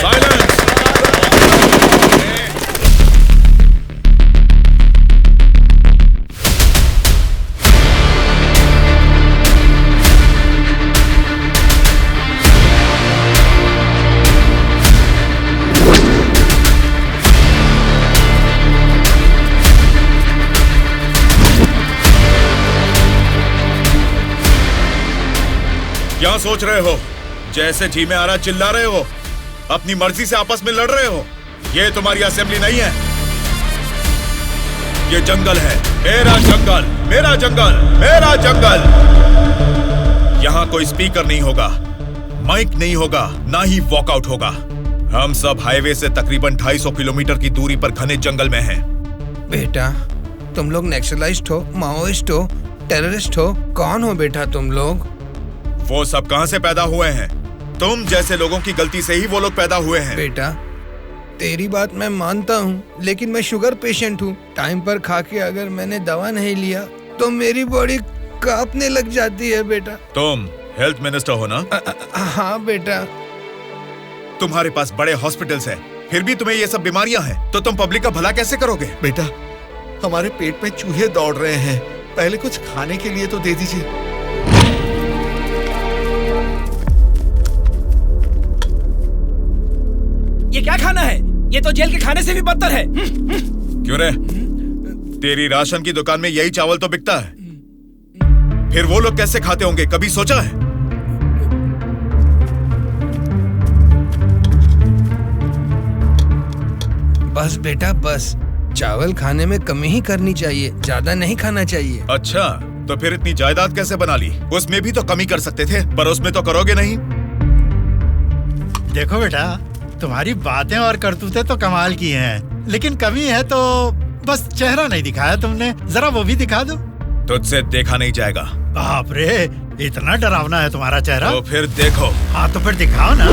साइलेंस। क्या सोच रहे हो? जैसे जी में आ रहा चिल्ला रहे हो, अपनी मर्जी से आपस में लड़ रहे हो। ये तुम्हारी असेंबली नहीं है, ये जंगल है। मेरा जंगल, मेरा जंगल, मेरा जंगल। यहाँ कोई स्पीकर नहीं होगा, माइक नहीं होगा, ना ही वॉकआउट होगा। हम सब हाईवे से तकरीबन 250 किलोमीटर की दूरी पर घने जंगल में हैं। बेटा, तुम लोग नक्सलाइस्ट हो, माओइस्ट हो, टेररिस्ट हो, कौन हो बेटा तुम लोग? वो सब कहां से पैदा हुए हैं? तुम जैसे लोगों की गलती से ही वो लोग पैदा हुए हैं। बेटा, तेरी बात मैं मानता हूँ, लेकिन मैं शुगर पेशेंट हूँ। टाइम पर खा के अगर मैंने दवा नहीं लिया तो मेरी बॉडी कांपने लग जाती है बेटा। तुम हेल्थ मिनिस्टर हो ना? हाँ बेटा। तुम्हारे पास बड़े हॉस्पिटल्स हैं, फिर भी तुम्हें ये सब बीमारियां हैं, तो तुम पब्लिक का भला कैसे करोगे? बेटा, हमारे पेट में चूहे दौड़ रहे हैं, पहले कुछ खाने के लिए तो दे दीजिए। ये क्या खाना है? ये तो जेल के खाने से भी बदतर है। क्यों रे? तेरी राशन की दुकान में यही चावल तो बिकता है, फिर वो लोग कैसे खाते होंगे, कभी सोचा है? बस बेटा बस, चावल खाने में कमी ही करनी चाहिए, ज्यादा नहीं खाना चाहिए। अच्छा, तो फिर इतनी जायदाद कैसे बना ली? उसमें भी तो कमी कर सकते थे, पर उसमें तो करोगे नहीं। देखो बेटा, तुम्हारी बातें और करतूतें तो कमाल की हैं, लेकिन कमी है तो बस चेहरा नहीं दिखाया तुमने, जरा वो भी दिखा दो। तुझसे देखा नहीं जाएगा। बाप रे, इतना डरावना है तुम्हारा चेहरा। तो फिर देखो। हाँ तो फिर दिखाओ ना।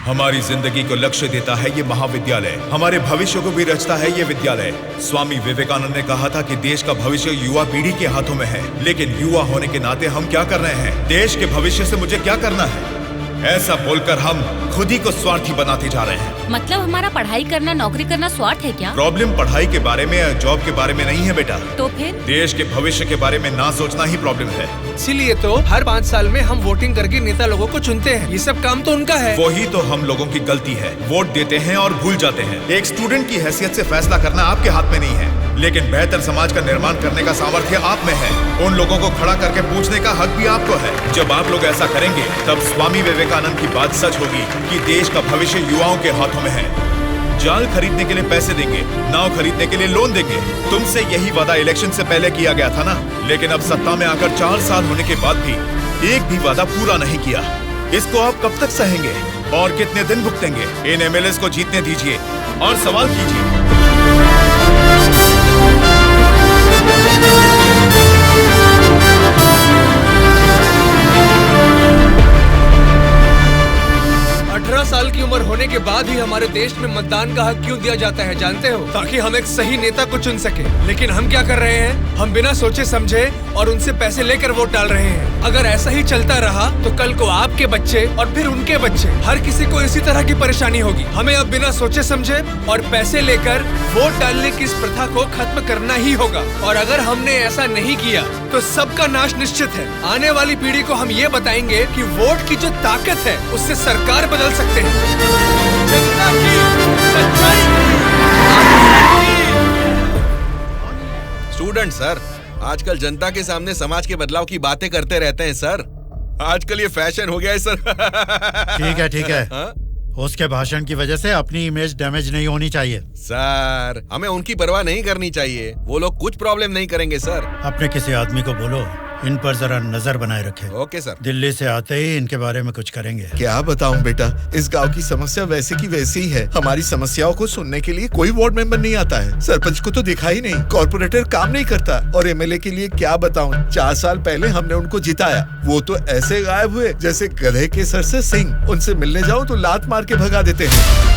हमारी जिंदगी को लक्ष्य देता है ये महाविद्यालय, हमारे भविष्य को भी रचता है ये विद्यालय। स्वामी विवेकानंद ने कहा था कि देश का भविष्य युवा पीढ़ी के हाथों में है, लेकिन युवा होने के नाते हम क्या कर रहे हैं? देश के भविष्य से मुझे क्या करना है, ऐसा बोलकर हम खुद ही को स्वार्थी बनाते जा रहे हैं। मतलब हमारा पढ़ाई करना, नौकरी करना स्वार्थ है क्या? प्रॉब्लम पढ़ाई के बारे में या जॉब के बारे में नहीं है बेटा। तो फिर देश के भविष्य के बारे में ना सोचना ही प्रॉब्लम है। इसीलिए तो हर 5 साल में हम वोटिंग करके नेता लोगों को चुनते हैं। ये सब काम तो उनका है। वही तो हम लोगों की गलती है, वोट देते हैं और भूल जाते हैं। एक स्टूडेंट की हैसियत से फैसला करना आपके हाथ में नहीं है, लेकिन बेहतर समाज का निर्माण करने का सामर्थ्य आप में है। उन लोगों को खड़ा करके पूछने का हक भी आपको है। जब आप लोग ऐसा करेंगे तब स्वामी विवेकानंद की बात सच होगी कि देश का भविष्य युवाओं के हाथों में है। जाल खरीदने के लिए पैसे देंगे, नाव खरीदने के लिए लोन देंगे। तुमसे यही वादा इलेक्शन से पहले किया गया था ना, लेकिन अब सत्ता में आकर 4 साल होने के बाद भी एक भी वादा पूरा नहीं किया। इसको आप कब तक सहेंगे और कितने दिन भुगतेंगे? इन एमएलएस को जीतने दीजिए और सवाल कीजिए। 18 साल की उम्र होने के बाद ही हमारे देश में मतदान का हक क्यों दिया जाता है जानते हो? ताकि हम एक सही नेता को चुन सके। लेकिन हम क्या कर रहे हैं? हम बिना सोचे समझे और उनसे पैसे लेकर वोट डाल रहे हैं। अगर ऐसा ही चलता रहा तो कल को आपके बच्चे और फिर उनके बच्चे, हर किसी को इसी तरह की परेशानी होगी। हमें अब बिना सोचे समझे और पैसे लेकर वोट डालने की इस प्रथा को खत्म करना ही होगा। और अगर हमने ऐसा नहीं किया तो सबका नाश निश्चित है। आने वाली पीढ़ी को हम ये बताएंगे कि वोट की जो ताकत है उससे सरकार बदल सकते हैं। जनता की सच्चाई। स्टूडेंट सर, आजकल जनता के सामने समाज के बदलाव की बातें करते रहते हैं सर। आजकल ये फैशन हो गया है सर। ठीक है। हाँ? उसके भाषण की वजह से अपनी इमेज डैमेज नहीं होनी चाहिए। सर, हमें उनकी परवाह नहीं करनी चाहिए। वो लोग कुछ प्रॉब्लम नहीं करेंगे सर। अपने किसी आदमी को बोलो इन पर जरा नजर बनाए रखे। Okay sir. दिल्ली से आते ही इनके बारे में कुछ करेंगे। क्या बताऊं बेटा, इस गांव की समस्या वैसे की वैसी ही है। हमारी समस्याओं को सुनने के लिए कोई वार्ड मेंबर नहीं आता है। सरपंच को तो देखा ही नहीं, कॉर्पोरेटर काम नहीं करता, और एमएलए के लिए क्या बताऊं, 4 साल पहले हमने उनको जिताया, वो तो ऐसे गायब हुए जैसे गधे के सर से सिंह। उनसे मिलने जाओ तो लात मार के भगा देते हैं।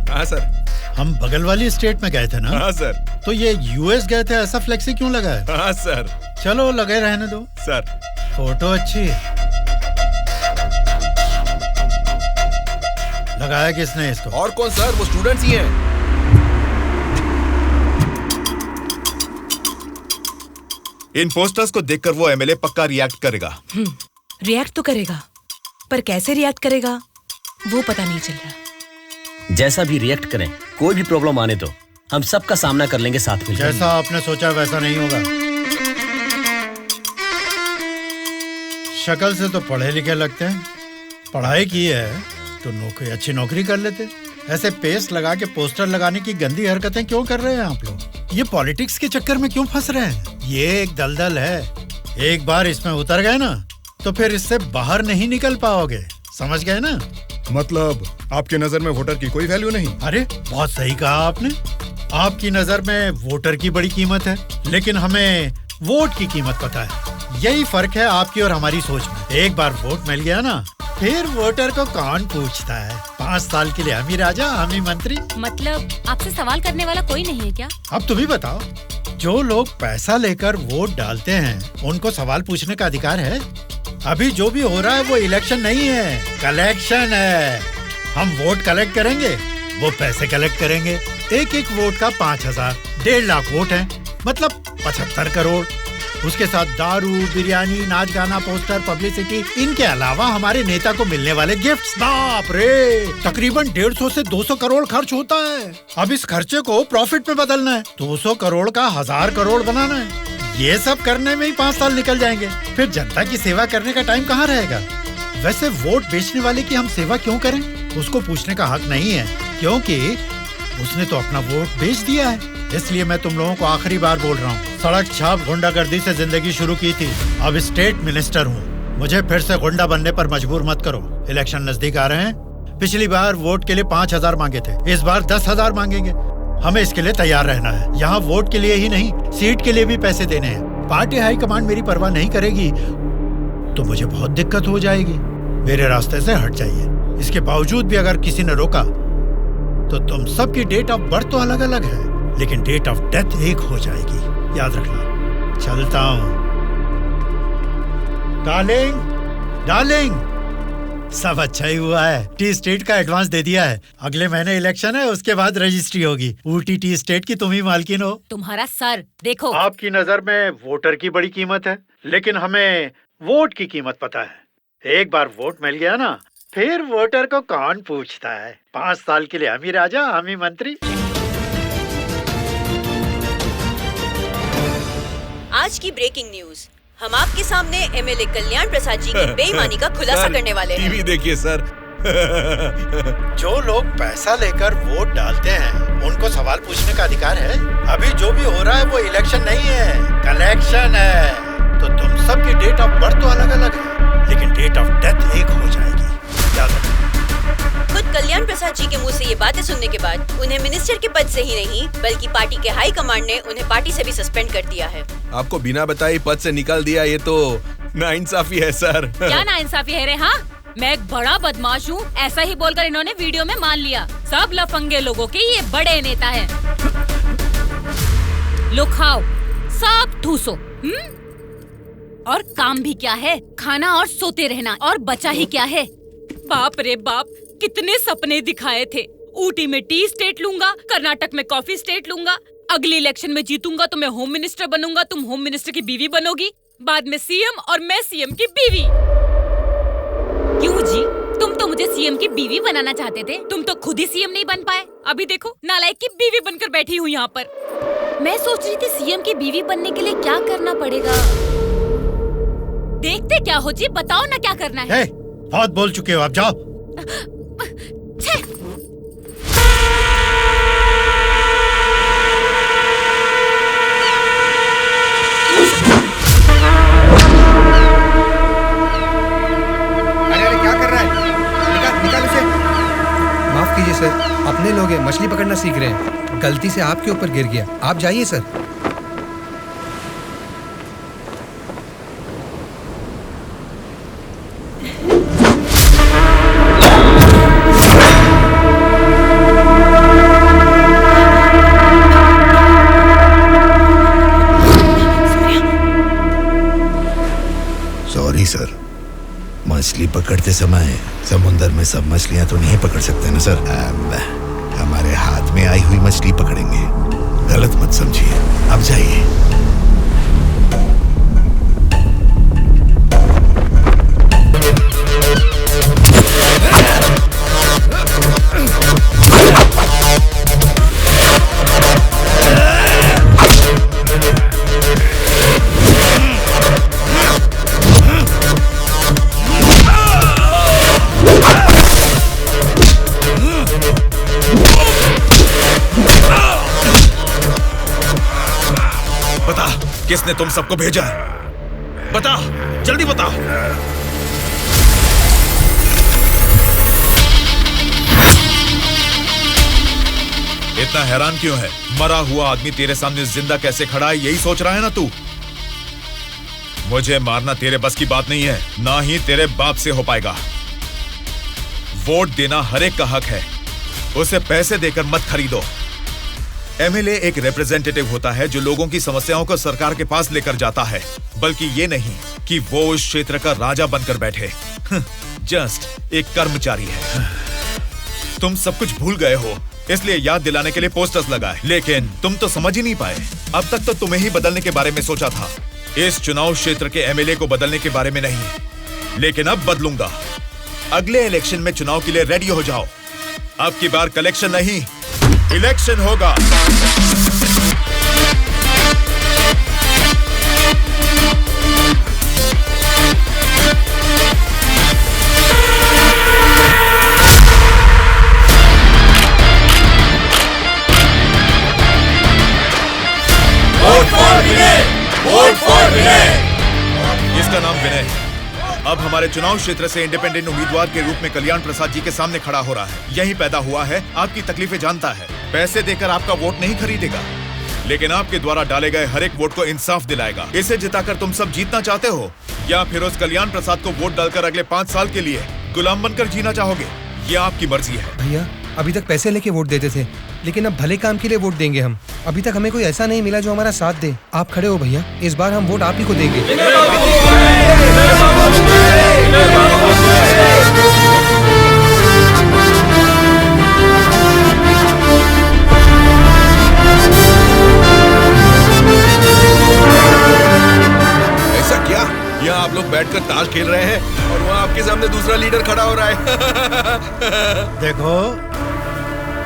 हाँ सर। हम बगल वाली स्टेट में गए थे ना? हाँ सर। तो ये यूएस गए थे, ऐसा फ्लेक्सी क्यों लगा है? हाँ सर। चलो लगे रहने दो सर। फोटो अच्छी है। लगाया किसने इसको? और कौन सर, वो स्टूडेंट्स ही हैं। इन पोस्टर्स को देखकर वो एमएलए पक्का रिएक्ट करेगा। रिएक्ट तो करेगा, पर कैसे रिएक्ट करेगा वो पता नहीं चल रहा। जैसा भी रिएक्ट करें, कोई भी प्रॉब्लम आने दो, हम सबका सामना कर लेंगे साथ में। जैसा आपने सोचा वैसा नहीं होगा। शक्ल से तो पढ़े लिखे लगते हैं, पढ़ाई की है तो अच्छी नौकरी कर लेते। ऐसे पेस्ट लगा के पोस्टर लगाने की गंदी हरकतें क्यों कर रहे हैं आप लोग? ये पॉलिटिक्स के चक्कर में क्यों फंस रहे हैं? ये एक दलदल है, एक बार इसमें उतर गए ना तो फिर इससे बाहर नहीं निकल पाओगे। समझ गए ना? मतलब आपकी नजर में वोटर की कोई वैल्यू नहीं? अरे बहुत सही कहा आपने। आपकी नजर में वोटर की बड़ी कीमत है, लेकिन हमें वोट की कीमत पता है। यही फर्क है आपकी और हमारी सोच में। एक बार वोट मिल गया ना, फिर वोटर को कौन पूछता है? 5 साल के लिए हम ही राजा, हम ही मंत्री। मतलब आपसे सवाल करने वाला कोई नहीं है क्या? अब तुम ही बताओ, जो लोग पैसा लेकर वोट डालते हैं उनको सवाल पूछने का अधिकार है? अभी जो भी हो रहा है वो इलेक्शन नहीं है, कलेक्शन है। हम वोट कलेक्ट करेंगे, वो पैसे कलेक्ट करेंगे। एक एक वोट का 5,000, 1.5 लाख वोट हैं, मतलब 75 करोड़। उसके साथ दारू, बिरयानी, नाच गाना, पोस्टर, पब्लिसिटी, इनके अलावा हमारे नेता को मिलने वाले गिफ्ट्स। बाप रे, तकरीबन 150 से 200 करोड़ खर्च होता है। अब इस खर्चे को प्रॉफिट में बदलना है, 200 करोड़ का 1000 करोड़ बनाना है। ये सब करने में ही 5 साल निकल जाएंगे। फिर जनता की सेवा करने का टाइम कहाँ रहेगा? वैसे वोट बेचने वाले की हम सेवा क्यों करें? उसको पूछने का हक नहीं है, क्योंकि उसने तो अपना वोट बेच दिया है। इसलिए मैं तुम लोगों को आखिरी बार बोल रहा हूँ, सड़क छाप गुंडागर्दी से जिंदगी शुरू की थी, अब स्टेट मिनिस्टर हूँ। मुझे फिर से गुंडा बनने पर मजबूर मत करो। इलेक्शन नजदीक आ रहे हैं। पिछली बार वोट के लिए 5,000 मांगे थे, इस बार 10,000 मांगेंगे। हमें इसके लिए तैयार रहना है। यहाँ वोट के लिए ही नहीं, सीट के लिए भी पैसे देने हैं। पार्टी हाईकमांड मेरी परवाह नहीं करेगी तो मुझे बहुत दिक्कत हो जाएगी। मेरे रास्ते से हट जाइए। इसके बावजूद भी अगर किसी ने रोका तो तुम सबकी डेट ऑफ बर्थ तो अलग अलग है, लेकिन डेट ऑफ डेथ एक हो जाएगी, याद रखना। चलता हूँ। डार्लिंग, डार्लिंग, सब अच्छा ही हुआ है। टी स्टेट का एडवांस दे दिया है। अगले महीने इलेक्शन है, उसके बाद रजिस्ट्री होगी। ऊटी टी स्टेट की तुम ही मालकिन हो। तुम्हारा सर देखो। आपकी नजर में वोटर की बड़ी कीमत है, लेकिन हमें वोट की कीमत पता है। एक बार वोट मिल गया ना, फिर वोटर को कौन पूछता है। 5 साल के लिए हम ही राजा, हम ही मंत्री। आज की ब्रेकिंग न्यूज, हम आपके सामने एमएलए कल्याण प्रसाद जी की बेईमानी का खुलासा करने वाले हैं। टीवी देखिए सर। जो लोग पैसा लेकर वोट डालते हैं, उनको सवाल पूछने का अधिकार है। अभी जो भी हो रहा है वो इलेक्शन नहीं है, कलेक्शन है। तो तुम सबकी डेट ऑफ बर्थ तो अलग अलग है, लेकिन डेट ऑफ डेथ एक हो जाएगी, याद रखना। खुद कल्याण प्रसाद जी के मुंह से ये बातें सुनने के बाद उन्हें मिनिस्टर के पद से ही नहीं, बल्कि पार्टी के हाई कमांड ने उन्हें पार्टी से भी सस्पेंड कर दिया है। आपको बिना बताए पद से निकाल दिया, ये तो नाइंसाफी है सर। क्या नाइंसाफी है रे? हाँ, मैं एक बड़ा बदमाश हूँ, ऐसा ही बोलकर इन्होंने वीडियो में मान लिया। सब लफंगे लोगों के ये बड़े नेता हैं। लो खाओ, सब ठूसो। और काम भी क्या है? खाना और सोते रहना। और बचा ही क्या है? बाप रे बाप, कितने सपने दिखाए थे। ऊटी में टी स्टेट लूंगा, कर्नाटक में कॉफी स्टेट लूंगा, अगली इलेक्शन में जीतूंगा तो मैं होम मिनिस्टर बनूंगा, तुम होम मिनिस्टर की बीवी बनोगी, बाद में सीएम और मैं सीएम की बीवी। क्यों जी, तुम तो मुझे सीएम की बीवी बनाना चाहते थे, तुम तो खुद ही सीएम नहीं बन पाए। अभी देखो, नालायक की बीवी बनकर बैठी हूँ यहाँ पर। मैं सोच रही थी सीएम की बीवी बनने के लिए क्या करना पड़ेगा। देखते क्या हो जी, बताओ ना क्या करना है। बहुत बोल चुके हो, आप जाओ। अरे क्या कर रहा है? निकाल उसे। माफ कीजिए सर, अपने लोग हैं, मछली पकड़ना सीख रहे हैं, गलती से आपके ऊपर गिर गया। आप जाइए सर। सर, मछली पकड़ते समय समुंदर में सब मछलियां तो नहीं पकड़ सकते ना सर। हमारे हाथ में आई हुई मछली पकड़ेंगे, गलत मत समझिए। अब जाइए। किसने तुम सबको भेजा? बता, जल्दी बता। इतना हैरान क्यों है? मरा हुआ आदमी तेरे सामने जिंदा कैसे खड़ा है, यही सोच रहा है ना तू? मुझे मारना तेरे बस की बात नहीं है, ना ही तेरे बाप से हो पाएगा। वोट देना हर एक का हक है, उसे पैसे देकर मत खरीदो। एमएलए एक रिप्रेजेंटेटिव होता है जो लोगों की समस्याओं को सरकार के पास लेकर जाता है, बल्कि ये नहीं कि वो उस क्षेत्र का राजा बनकर बैठे। जस्ट एक कर्मचारी है। तुम सब कुछ भूल गए हो, इसलिए याद दिलाने के लिए पोस्टर्स लगाए, लेकिन तुम तो समझ ही नहीं पाए। अब तक तो तुम्हें ही बदलने के बारे में सोचा था, इस चुनाव क्षेत्र के एमएलए को बदलने के बारे में नहीं। लेकिन अब बदलूंगा। अगले इलेक्शन में चुनाव के लिए रेडी हो जाओ। अब की बार कलेक्शन नहीं, इलेक्शन होगा। इसका नाम विनय है। अब हमारे चुनाव क्षेत्र से इंडिपेंडेंट उम्मीदवार के रूप में कल्याण प्रसाद जी के सामने खड़ा हो रहा है। यही पैदा हुआ है, आपकी तकलीफें जानता है। पैसे देकर आपका वोट नहीं खरीदेगा, लेकिन आपके द्वारा डाले गए हर एक वोट को इंसाफ दिलाएगा। इसे जिताकर तुम सब जीतना चाहते हो, या फिर उस कल्याण प्रसाद को वोट डालकर अगले 5 साल के लिए गुलाम बनकर जीना चाहोगे? ये आपकी मर्जी है। भैया, अभी तक पैसे लेके वोट देते थे, लेकिन अब भले काम के लिए वोट देंगे हम। अभी तक हमें कोई ऐसा नहीं मिला जो हमारा साथ दे। आप खड़े हो भैया, इस बार हम वोट आप ही को देंगे। ऐसा क्या? यहाँ आप लोग बैठकर ताश खेल रहे हैं और वहाँ आपके सामने दूसरा लीडर खड़ा हो रहा है। देखो,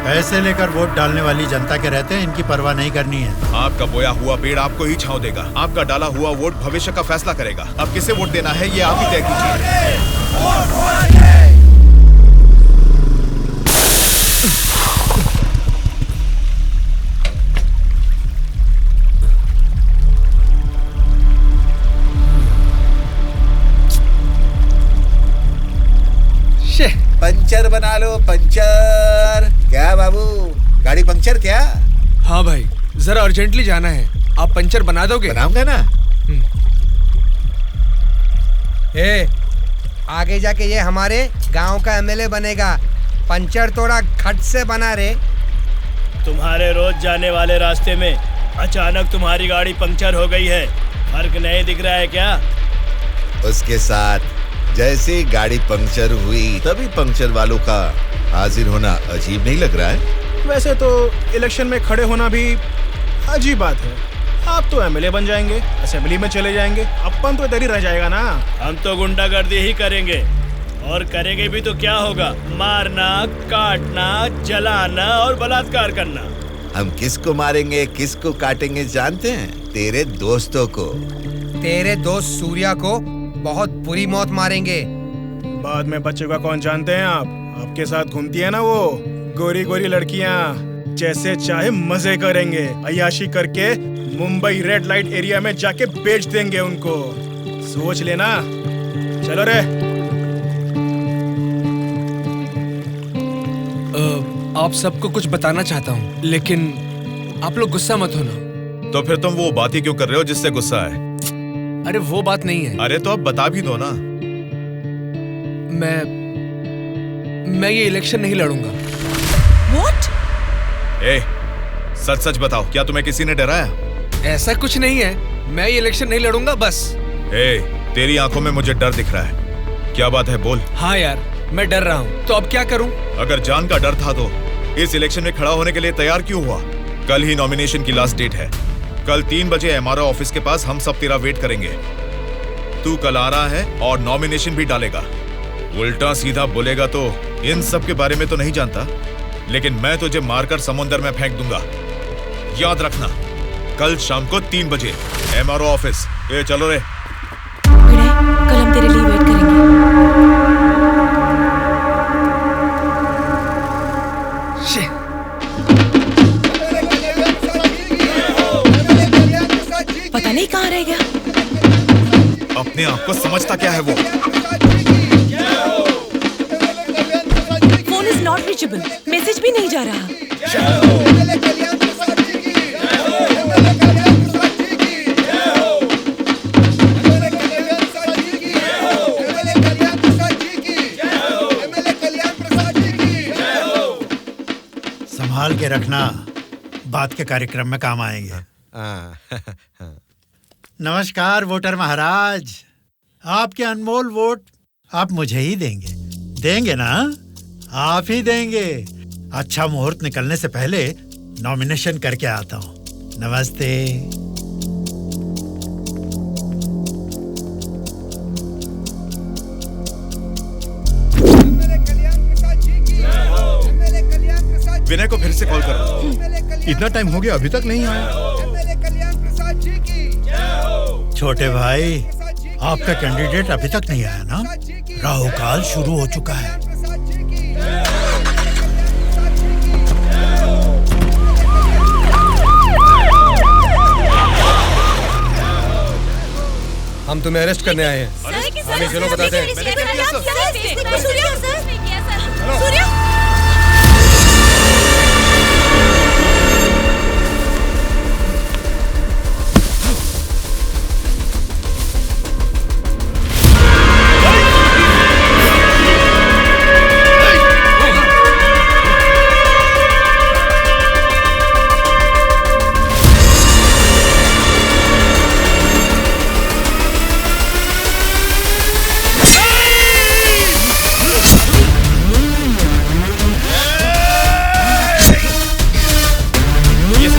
पैसे लेकर वोट डालने वाली जनता के रहते हैं, इनकी परवाह नहीं करनी है। आपका बोया हुआ पेड़ आपको ही छांव देगा। आपका डाला हुआ वोट भविष्य का फैसला करेगा। अब किसे वोट देना है, ये आप ही तय कीजिए। पंचर बना लो, पंचर। क्या बाबू, गाड़ी पंचर क्या? हाँ भाई, जरा अर्जेंटली जाना है। आप पंचर बना दोगे? बनाऊंगा ना। आगे जाके ये हमारे गांव का एमएलए बनेगा। पंचर थोड़ा खट से बना रे। तुम्हारे रोज जाने वाले रास्ते में अचानक तुम्हारी गाड़ी पंचर हो गई है, फर्क नहीं दिख रहा है क्या? उसके साथ जैसे ही गाड़ी पंक्चर हुई तभी पंक्चर वालों का हाजिर होना अजीब नहीं लग रहा है? वैसे तो इलेक्शन में खड़े होना भी अजीब बात है। आप तो एमएलए बन जाएंगे, असेंबली में चले जाएंगे, अपन तो इधर ही रह जाएगा ना। हम तो गुंडागर्दी ही करेंगे, और करेंगे भी तो क्या होगा? मारना, काटना, जलाना और बलात्कार करना। हम किसको मारेंगे, किसको काटेंगे जानते हैं? तेरे दोस्तों को। तेरे दोस्त सूर्या को बहुत बुरी मौत मारेंगे। बाद में बच्चों का कौन जानते हैं आप? आपके साथ घूमती है ना वो गोरी गोरी लड़कियां, जैसे चाहे मजे करेंगे। अय्याशी करके मुंबई रेड लाइट एरिया में जाके बेच देंगे उनको। सोच लेना। चलो रे। आप सबको कुछ बताना चाहता हूँ, लेकिन आप लोग गुस्सा मत होना। तो फिर तुम वो बात ही क्यों कर रहे हो जिससे गुस्सा है? अरे वो बात नहीं है। अरे तो अब बता भी दो ना। मैं ये इलेक्शन नहीं लड़ूंगा। What? सच सच बताओ, क्या तुम्हें किसी ने डराया? ऐसा कुछ नहीं है, मैं ये इलेक्शन नहीं लड़ूंगा बस। तेरी आंखों में मुझे डर दिख रहा है। क्या बात है, बोल। हाँ यार, मैं डर रहा हूँ, तो अब क्या करूँ? अगर जान का डर था तो इस इलेक्शन में खड़ा होने के लिए तैयार क्यों हुआ? कल ही नॉमिनेशन की लास्ट डेट है। कल 3 बजे एमआरओ ऑफिस के पास हम सब तेरा वेट करेंगे। तू कल आ रहा है और नॉमिनेशन भी डालेगा। उल्टा सीधा बोलेगा तो इन सब के बारे में तो नहीं जानता, लेकिन मैं तुझे मारकर समुंदर में फेंक दूंगा। याद रखना, कल शाम को 3 बजे एमआरओ ऑफिस। चलो रे। कल हम तेरे लिए वेट करेंगे। पता नहीं कहाँ रह गया। अपने आप को समझता क्या है वो? Phone is not reachable, message भी नहीं जा रहा। संभाल के रखना, बात के कार्यक्रम में काम आएंगे। नमस्कार वोटर महाराज, आपके अनमोल वोट आप मुझे ही देंगे ना? आप ही देंगे। अच्छा मुहूर्त निकलने से पहले नॉमिनेशन करके आता हूँ। नमस्ते। विनय को फिर से कॉल करो। इतना टाइम हो गया अभी तक नहीं आया। छोटे भाई, आपका कैंडिडेट अभी तक नहीं आया ना? राहु काल शुरू हो चुका है। हम तुम्हें अरेस्ट करने आए हैं। हमें चलो बताते हैं।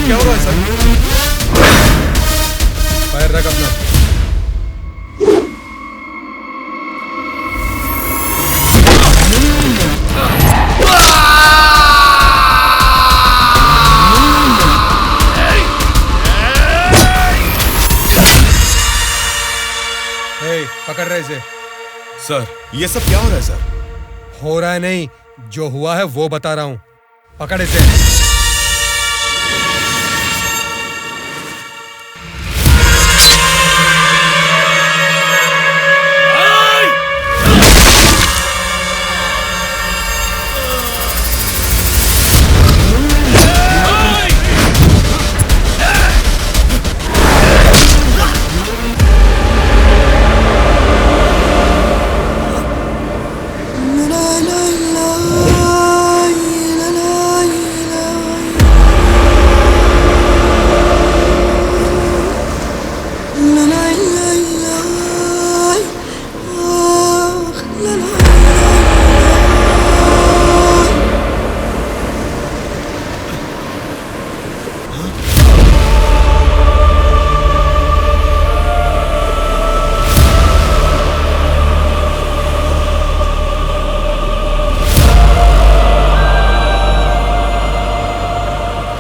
क्या हो रहा है सर? फायर रख अपना। पकड़ रहे इसे। सर ये सब क्या हो रहा है सर? हो रहा है नहीं, जो हुआ है वो बता रहा हूँ। पकड़ इसे।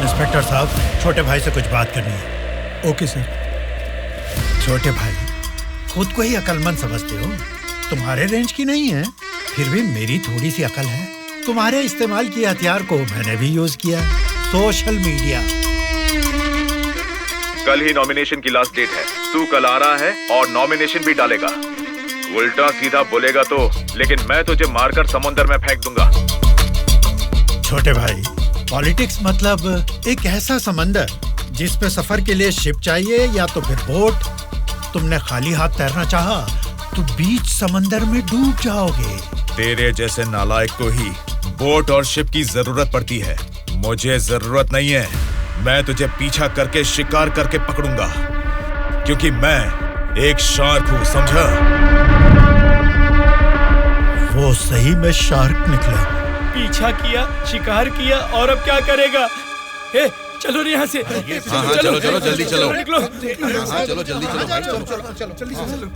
इंस्पेक्टर साहब, छोटे भाई से कुछ बात करनी है। Okay sir. छोटे भाई, खुद को ही अकलमंद समझते हो, तुम्हारे रेंज की नहीं है, फिर भी मेरी थोड़ी सी अकल है। तुम्हारे इस्तेमाल किए हथियार को मैंने भी यूज किया, सोशल मीडिया। कल ही नॉमिनेशन की लास्ट डेट है। तू कल आ रहा है और नॉमिनेशन भी डालेगा। उल्टा सीधा बोलेगा तो, लेकिन मैं तुझे मारकर समुद्र में फेंक दूंगा। छोटे भाई, पॉलिटिक्स मतलब एक ऐसा समंदर जिस पे सफर के लिए शिप चाहिए या तो फिर बोट। तुमने खाली हाथ तैरना चाहा तो बीच समंदर में डूब जाओगे। तेरे जैसे नालायक को ही बोट और शिप की जरूरत पड़ती है। मुझे जरूरत नहीं है। मैं तुझे पीछा करके शिकार करके पकड़ूंगा, क्योंकि मैं एक शार्क हूँ, समझा? वो सही में शार्क निकला। पीछा किया, शिकार किया, और अब क्या करेगा? चलो यहाँ से। हाँ, चलो चलो जल्दी चलो। निकलो। हाँ, चलो जल्दी चलो भाई, चलो।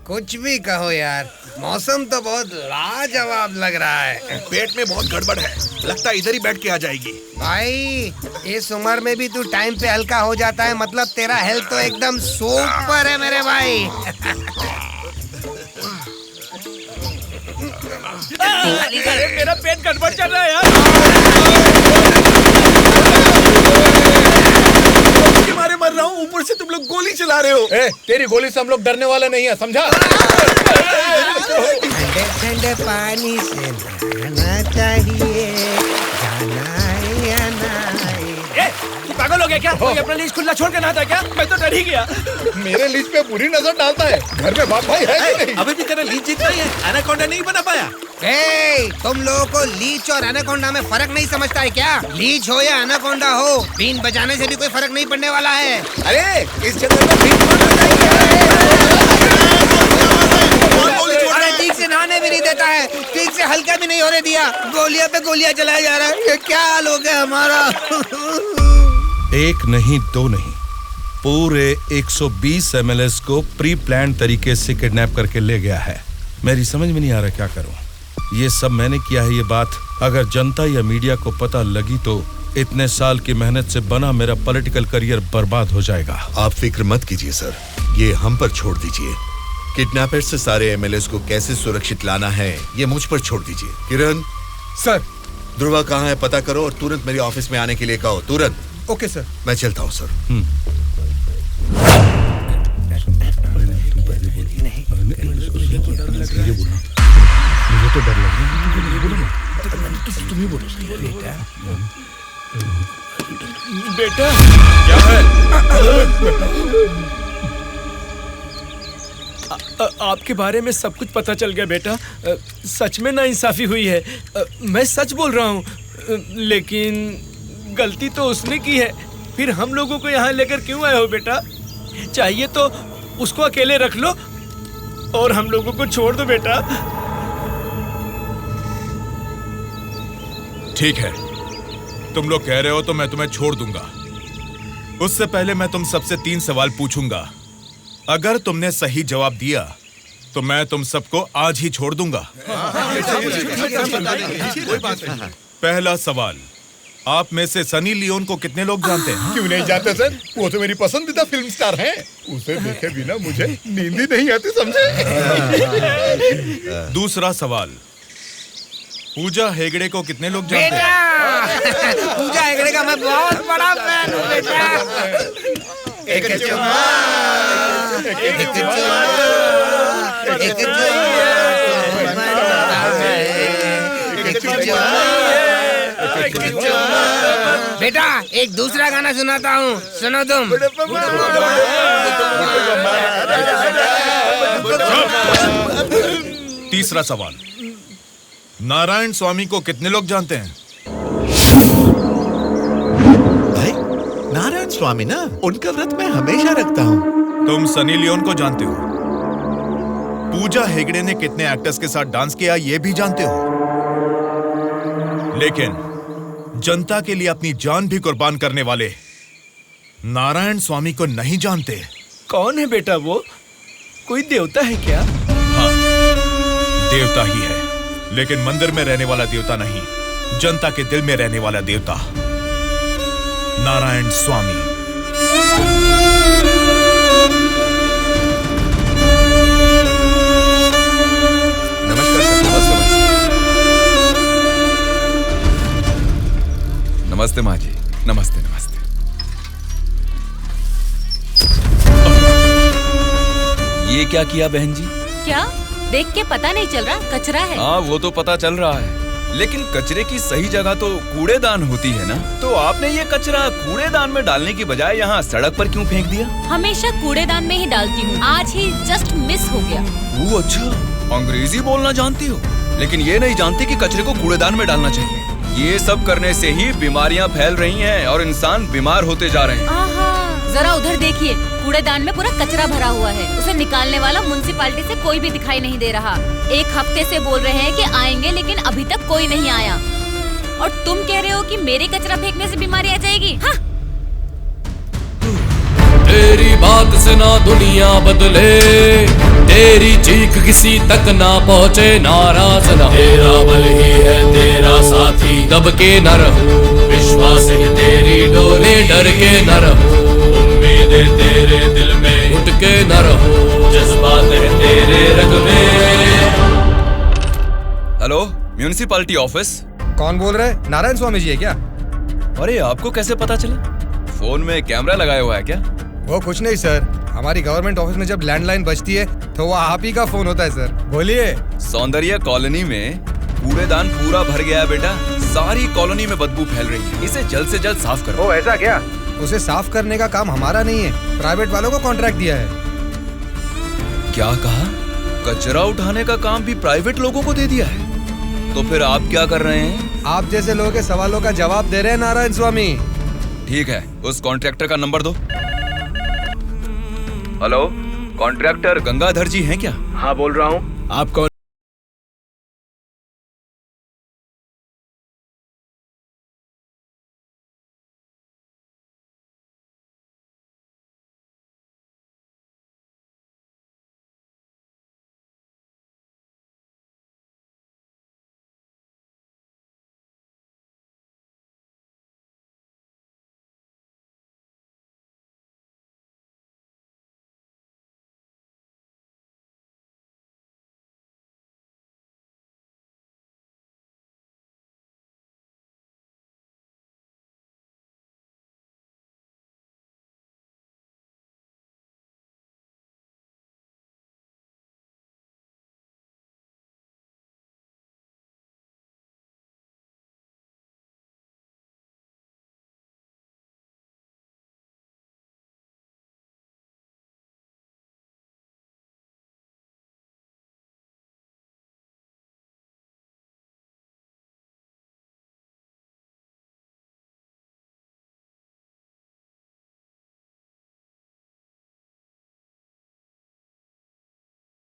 कुछ भी कहो यार, मौसम तो बहुत लाजवाब लग रहा है। पेट में बहुत गड़बड़ है, लगता है इधर ही बैठ के आ जाएगी। भाई इस उम्र में भी तू टाइम पे हल्का हो जाता है, मतलब तेरा हेल्थ तो एकदम सुपर है मेरे भाई। मेरा पेट गड़बड़ चल रहा है यार। मारे मर रहा हूँ, ऊपर से तुम लोग गोली चला रहे हो। तेरी गोली से हम लोग डरने वाले नहीं है, समझा? ठंडे ठंडे पानी से नहाना चाहिए, जाना है या नहीं? तू पागल हो गया क्या? कोई अपना लीज खुला छोड़ के नहाता क्या? मैं तो डर ही गया। मेरे लीज पे बुरी नजर डालता है। घर में बाप भाई है कि नहीं? अभी भी तेरा लीज जीतना ही है, एनाकोंडा नहीं बना पाया। तुम लोगों को लीच और एनाकोंडा में फर्क नहीं समझता है क्या? लीच हो या एनाकोंडा हो, बीन बजाने से भी कोई फर्क नहीं पड़ने वाला है। अरे इस जंगल में बीन बजाना चाहिए। अरे ठीक से नहाने भी नहीं देता है, ठीक से हल्का भी नहीं होने दिया, गोलियां पे गोलियां चलाया जा रहा है। ये क्या हाल हो गया हमारा? एक नहीं, दो नहीं, पूरे 120 एमएलएस को प्री प्लान तरीके से किडनैप करके ले गया है। मेरी समझ में नहीं आ रहा क्या करूं। ये सब मैंने किया है। ये बात अगर जनता या मीडिया को पता लगी तो इतने साल की मेहनत से बना मेरा पॉलिटिकल करियर बर्बाद हो जाएगा। आप फिक्र मत कीजिए सर, ये हम पर छोड़ दीजिए। किडनैपर से सारे एमएलएस को कैसे सुरक्षित लाना है ये मुझ पर छोड़ दीजिए। किरण सर, ध्रुवा कहाँ है पता करो और तुरंत मेरे ऑफिस में आने के लिए कहो, तुरंत। Okay sir. मैं चलता हूँ सर। मुझे तो डर लग रहा है। तुम ही बोलो बेटा क्या है? आपके बारे में सब कुछ पता चल गया बेटा। सच में नाइंसाफी हुई है। मैं सच बोल रहा हूँ, लेकिन गलती तो उसने की है। फिर हम लोगों को यहाँ लेकर क्यों आए हो बेटा? चाहिए तो उसको अकेले रख लो और हम लोगों को छोड़ दो बेटा। ठीक है, तुम लोग कह रहे हो तो मैं तुम्हें छोड़ दूंगा। उससे पहले मैं तुम सबसे 3 सवाल पूछूंगा। अगर तुमने सही जवाब दिया तो मैं तुम सबको आज ही छोड़ दूंगा। पहला सवाल, आप में से सनी लियोन को कितने लोग जानते हैं? क्यों नहीं जानते सर, वो तो मेरी पसंदीदा फिल्म स्टार हैं। उसे देखे बिना मुझे नींद ही नहीं आती, समझे? दूसरा सवाल, पूजा हेगड़े को कितने लोग जानते हैं? पूजा हेगड़े का मैं बहुत बड़ा फैन हूँ बेटा। एक चुम्मा, एक चुम्मा, एक चुम्मा। बेटा एक दूसरा गाना सुनाता हूँ, सुनो तुम। तीसरा सवाल, नारायण स्वामी को कितने लोग जानते हैं? भाई नारायण स्वामी ना, उनका व्रत मैं हमेशा रखता हूँ। तुम सनी लियोन को जानते हो? पूजा हेगड़े ने कितने एक्टर्स के साथ डांस किया ये भी जानते हो? लेकिन जनता के लिए अपनी जान भी कुर्बान करने वाले नारायण स्वामी को नहीं जानते। कौन है बेटा वो? कोई देवता है क्या? हाँ, देवता ही है, लेकिन मंदिर में रहने वाला देवता नहीं, जनता के दिल में रहने वाला देवता, नारायण स्वामी। नमस्कार सर। नमस्ते माँ जी। नमस्ते नमस्ते। ये क्या किया बहन जी? क्या देख के पता नहीं चल रहा? कचरा है। हाँ वो तो पता चल रहा है, लेकिन कचरे की सही जगह तो कूड़ेदान होती है ना। तो आपने ये कचरा कूड़ेदान में डालने की बजाय यहाँ सड़क पर क्यों फेंक दिया? हमेशा कूड़ेदान में ही डालती हूँ, आज ही जस्ट मिस हो गया। वो अच्छा, अंग्रेजी बोलना जानती हो, लेकिन ये नहीं जानती कि कचरे को कूड़ेदान में डालना चाहिए। ये सब करने से ही बीमारियाँ फैल रही हैं और इंसान बीमार होते जा रहे हैं। जरा उधर देखिए, कूड़ेदान में पूरा कचरा भरा हुआ है। उसे निकालने वाला म्युनिसिपैलिटी से कोई भी दिखाई नहीं दे रहा। 1 हफ्ते से बोल रहे हैं कि आएंगे, लेकिन अभी तक कोई नहीं आया। और तुम कह रहे हो कि मेरे कचरा फेंकने से बीमारी आ जाएगी? हाँ? तेरी बात से ना दुनिया बदले, तेरी चीख किसी तक ना पहुँचे, नाराज न तेरा बल ही है तेरा साथी, दब के न रहो, विश्वास है तेरी डोली, डर के न रहो, उम्मीदें तेरे दिल में उठ के न रहो, जज्बात है तेरे रग में। Hello, municipality office. कौन बोल रहा है? नारायण स्वामी जी है क्या? अरे आपको कैसे पता चला? फोन में कैमरा लगाया हुआ है क्या? वो कुछ नहीं सर, हमारी गवर्नमेंट ऑफिस में जब लैंडलाइन बजती है तो वो आप ही का फोन होता है सर। बोलिए। सौंदर्य कॉलोनी में कूड़ेदान पूरा भर गया है बेटा, सारी कॉलोनी में बदबू फैल रही है, इसे जल्द से जल्द साफ करो। ओ ऐसा क्या? उसे साफ करने का काम हमारा नहीं है, प्राइवेट वालों को कॉन्ट्रैक्ट दिया है। क्या कहा? कचरा उठाने का काम भी प्राइवेट लोगों को दे दिया है? तो फिर आप क्या कर रहे हैं? आप जैसे लोगों के सवालों का जवाब दे रहे हैं नारायण स्वामी। ठीक है, उस कॉन्ट्रैक्टर का नंबर दो। हेलो, कॉन्ट्रैक्टर गंगाधर जी हैं क्या? हाँ बोल रहा हूँ। आप कौन?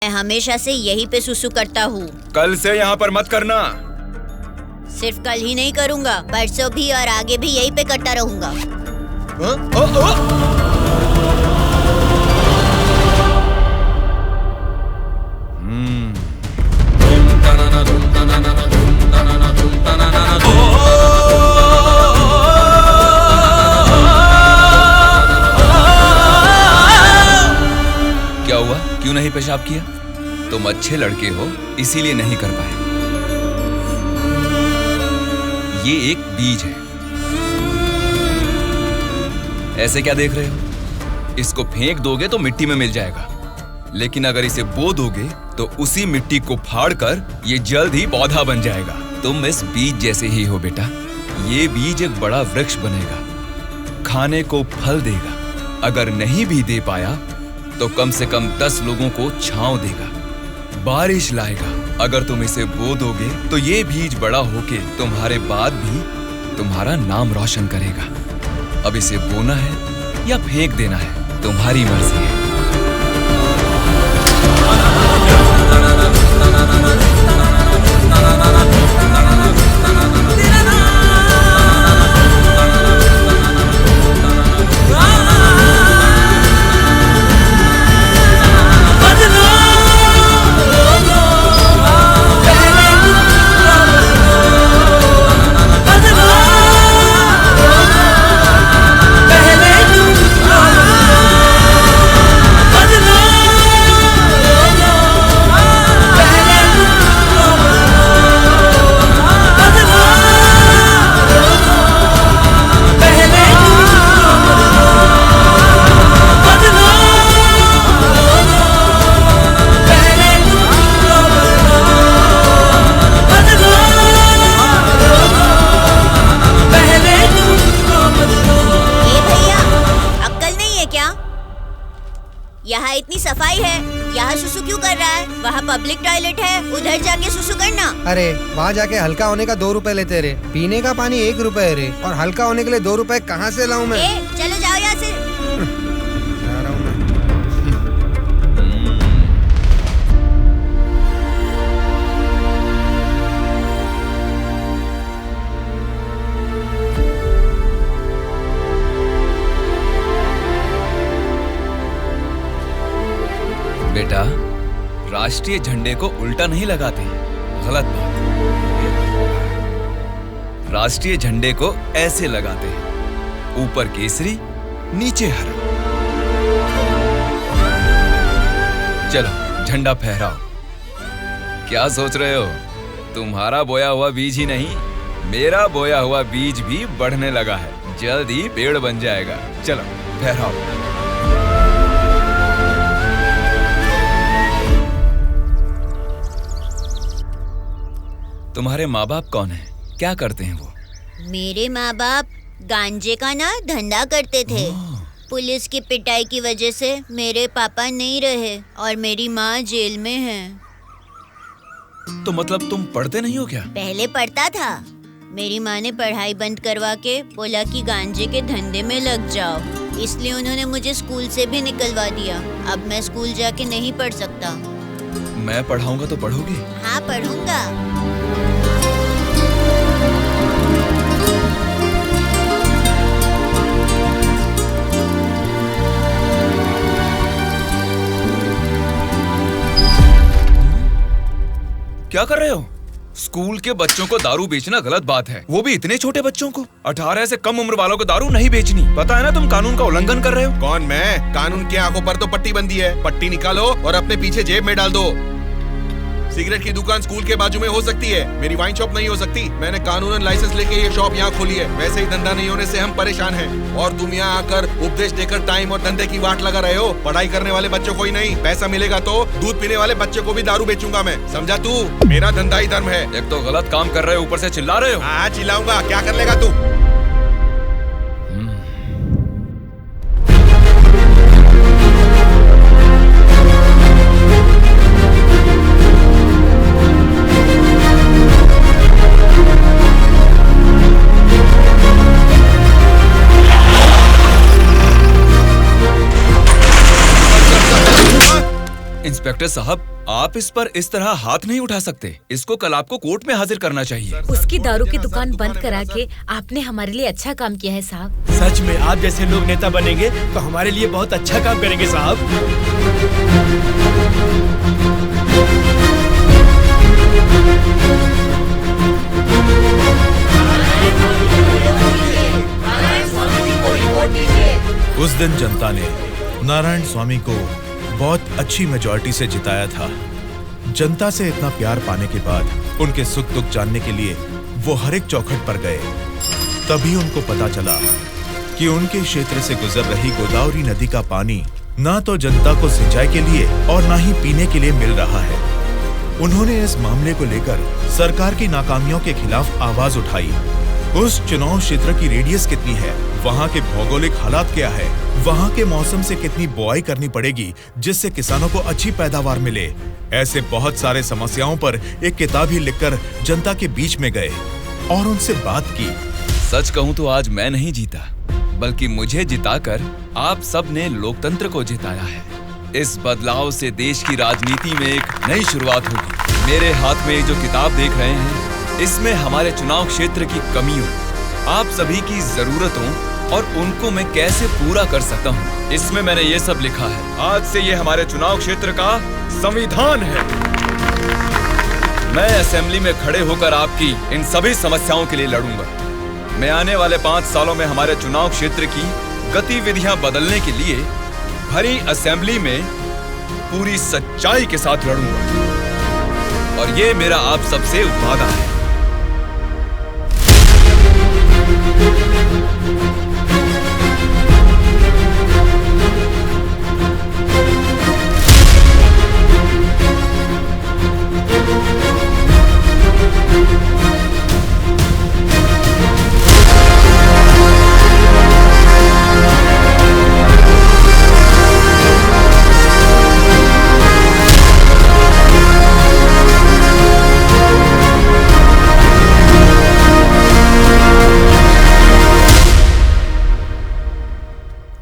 मैं हमेशा से यहीं पे सुसु करता हूँ। कल से यहाँ पर मत करना। सिर्फ कल ही नहीं करूँगा, परसों भी और आगे भी यहीं पे करता रहूँगा। क्या हुआ? क्यों नहीं पेशाब किया? तुम अच्छे लड़के हो, इसीलिए नहीं कर पाए। ये एक बीज है। ऐसे क्या देख रहे हो? इसको फेंक दोगे तो मिट्टी में मिल जाएगा, लेकिन अगर इसे बो दोगे तो उसी मिट्टी को फाड़कर ये जल्द ही पौधा बन जाएगा। तुम इस बीज जैसे ही हो बेटा। ये बीज एक बड़ा वृक्ष बनेगा, खाने को फल देगा। अगर नहीं भी दे पाया तो कम से कम 10 लोगों को छांव देगा, बारिश लाएगा। अगर तुम इसे बो दोगे तो ये बीज बड़ा होके तुम्हारे बाद भी तुम्हारा नाम रोशन करेगा। अब इसे बोना है या फेंक देना है, तुम्हारी मर्जी है। यहाँ इतनी सफाई है, यहाँ सुसु क्यों कर रहा है? वहाँ पब्लिक टॉयलेट है, उधर जाके सुसु करना। अरे वहाँ जाके हल्का होने का 2 रुपए लेते रे, पीने का पानी 1 रुपए रे, और हल्का होने के लिए 2 रुपए कहाँ से लाऊं मैं? चलो जाओ यहाँ से। जा रहा हूँ मैं। बेटा, राष्ट्रीय झंडे को उल्टा नहीं लगाते, गलत बात। राष्ट्रीय झंडे को ऐसे लगाते हैं, ऊपर केसरी, नीचे हरा। चलो झंडा फहराओ। क्या सोच रहे हो? तुम्हारा बोया हुआ बीज ही नहीं, मेरा बोया हुआ बीज भी बढ़ने लगा है, जल्द ही पेड़ बन जाएगा। चलो फहराओ। तुम्हारे माँ बाप कौन है? क्या करते हैं वो? मेरे माँ बाप गांजे का ना धंधा करते थे। पुलिस की पिटाई की वजह से मेरे पापा नहीं रहे और मेरी माँ जेल में है। तो मतलब तुम पढ़ते नहीं हो क्या? पहले पढ़ता था, मेरी माँ ने पढ़ाई बंद करवा के बोला कि गांजे के धंधे में लग जाओ, इसलिए उन्होंने मुझे स्कूल से भी निकलवा दिया। अब मैं स्कूल जाके नहीं पढ़ सकता। मैं पढ़ाऊंगा तो पढ़ोगी? हाँ पढ़ूंगा। क्या कर रहे हो? स्कूल के बच्चों को दारू बेचना गलत बात है, वो भी इतने छोटे बच्चों को। 18 से कम उम्र वालों को दारू नहीं बेचनी। पता है ना तुम कानून का उल्लंघन कर रहे हो। कौन मैं? कानून की आंखों पर तो पट्टी बंदी है। पट्टी निकालो और अपने पीछे जेब में डाल दो। सिगरेट की दुकान स्कूल के बाजू में हो सकती है, मेरी वाइन शॉप नहीं हो सकती। मैंने कानूनन लाइसेंस लेके ये शॉप यहाँ खोली है। वैसे ही धंधा नहीं होने से हम परेशान हैं, और तुम यहाँ आकर उपदेश देकर टाइम और धंधे की वाट लगा रहे हो। पढ़ाई करने वाले बच्चों को ही नहीं, पैसा मिलेगा तो दूध पीने वाले बच्चे को भी दारू बेचूंगा मैं, समझा तू? मेरा धंधा ही धर्म है। एक तो गलत काम कर रहे हो, ऊपर से चिल्ला रहे हो। हाँ चिल्लाऊंगा, क्या कर लेगा तू? इंस्पेक्टर डॉक्टर साहब, आप इस पर इस तरह हाथ नहीं उठा सकते। इसको कल आपको कोर्ट में हाजिर करना चाहिए। उसकी दारू की दुकान बंद करा के आपने हमारे लिए अच्छा काम किया है साहब। सच में आप जैसे लोग नेता बनेंगे तो हमारे लिए बहुत अच्छा काम करेंगे साहब। उस दिन जनता ने नारायण स्वामी को बहुत अच्छी मेजॉरिटी से जिताया था। जनता से इतना प्यार पाने के बाद उनके सुख दुख जानने के लिए वो हर एक चौखट पर गए। तभी उनको पता चला कि उनके क्षेत्र से गुजर रही गोदावरी नदी का पानी ना तो जनता को सिंचाई के लिए और ना ही पीने के लिए मिल रहा है। उन्होंने इस मामले को लेकर सरकार की नाकामियों के खिलाफ आवाज उठाई। उस चुनाव क्षेत्र की रेडियस कितनी है, वहाँ के भौगोलिक हालात क्या है, वहाँ के मौसम से कितनी बुआई करनी पड़ेगी जिससे किसानों को अच्छी पैदावार मिले, ऐसे बहुत सारे समस्याओं पर एक किताब ही लिखकर जनता के बीच में गए और उनसे बात की। सच कहूँ तो आज मैं नहीं जीता, बल्कि मुझे जिताकर आप सब ने लोकतंत्र को जिताया है। इस बदलाव से देश की राजनीति में एक नई शुरुआत होगी। मेरे हाथ में जो किताब देख रहे हैं, इसमें हमारे चुनाव क्षेत्र की कमियों, आप सभी की जरूरतों और उनको मैं कैसे पूरा कर सकता हूँ, इसमें मैंने ये सब लिखा है। आज से ये हमारे चुनाव क्षेत्र का संविधान है। मैं असेंबली में खड़े होकर आपकी इन सभी समस्याओं के लिए लड़ूंगा। मैं आने वाले 5 सालों में हमारे चुनाव क्षेत्र की गतिविधियां बदलने के लिए भरी असेंबली में पूरी सच्चाई के साथ लड़ूंगा और ये मेरा आप सबसे वादा है।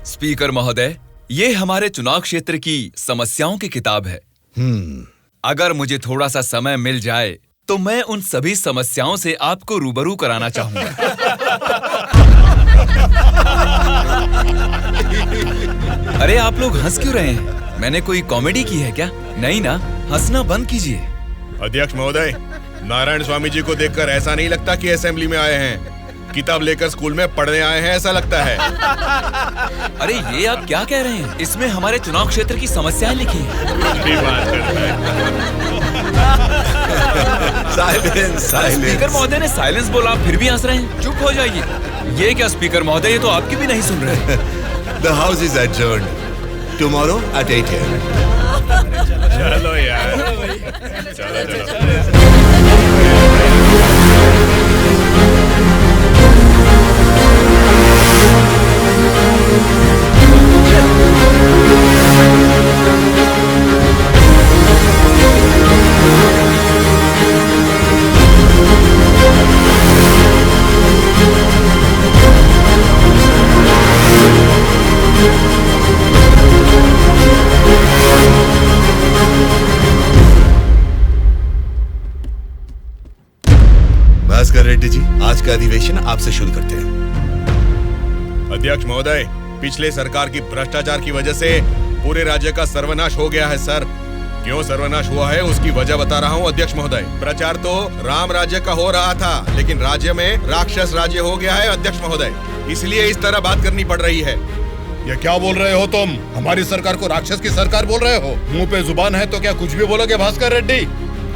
स्पीकर महोदय, ये हमारे चुनाव क्षेत्र की समस्याओं की किताब है। अगर मुझे थोड़ा सा समय मिल जाए तो मैं उन सभी समस्याओं से आपको रूबरू कराना चाहूंगा। अरे आप लोग हंस क्यों रहे हैं? मैंने कोई कॉमेडी की है क्या? नहीं ना, हंसना बंद कीजिए। अध्यक्ष महोदय, नारायण स्वामी जी को देखकर ऐसा नहीं लगता कि असेंबली में आए हैं, किताब लेकर स्कूल में पढ़ने आए हैं ऐसा लगता है। अरे ये आप क्या कह रहे हैं? इसमें हमारे चुनाव क्षेत्र की समस्याएं लिखी हैं। स्पीकर महोदय ने साइलेंस बोला, फिर भी हंस रहे हैं। चुप हो जाइए। ये क्या स्पीकर महोदय, ये तो आपकी भी नहीं सुन रहे। The house is adjourned. Tomorrow at 8 a.m. चलो यार, चलो। भास्कर रेड्डी जी, आज का अधिवेशन आपसे शुरू करते हैं। अध्यक्ष महोदय, पिछले सरकार की भ्रष्टाचार की वजह से पूरे राज्य का सर्वनाश हो गया है सर। क्यों सर्वनाश हुआ है उसकी वजह बता रहा हूँ अध्यक्ष महोदय। प्रचार तो राम राज्य का हो रहा था, लेकिन राज्य में राक्षस राज्य हो गया है अध्यक्ष महोदय, इसलिए इस तरह बात करनी पड़ रही है। ये क्या बोल रहे हो तुम? हमारी सरकार को राक्षस की सरकार बोल रहे हो? मुंह पे जुबान है तो क्या कुछ भी बोलोगे भास्कर रेड्डी?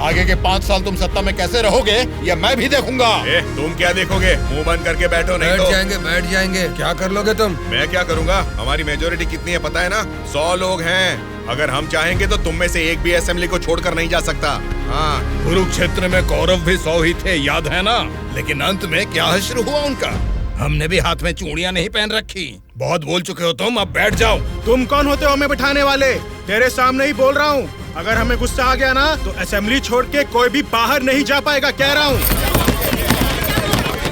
आगे के 5 साल तुम सत्ता में कैसे रहोगे ये मैं भी देखूंगा। तुम क्या देखोगे? मुंह बंद करके बैठो, नहीं तो बैठ जाएंगे। क्या कर लोगे तुम? मैं क्या करूंगा? हमारी मेजोरिटी कितनी है पता है ना? 100 लोग हैं। अगर हम चाहेंगे तो तुम में से एक भी असेंबली को छोड़कर नहीं जा सकता। हाँ, कुरुक्षेत्र में कौरव भी 100 ही थे, याद है ना? लेकिन अंत में क्या हश्र हुआ उनका? हमने भी हाथ में चूड़ियां नहीं पहन रखी। बहुत बोल चुके हो तुम, अब बैठ जाओ। तुम कौन होते हो हमें बिठाने वाले? तेरे सामने ही बोल रहा हूँ, अगर हमें गुस्सा आ गया ना तो असेंबली छोड़ के कोई भी बाहर नहीं जा पाएगा, कह रहा हूँ।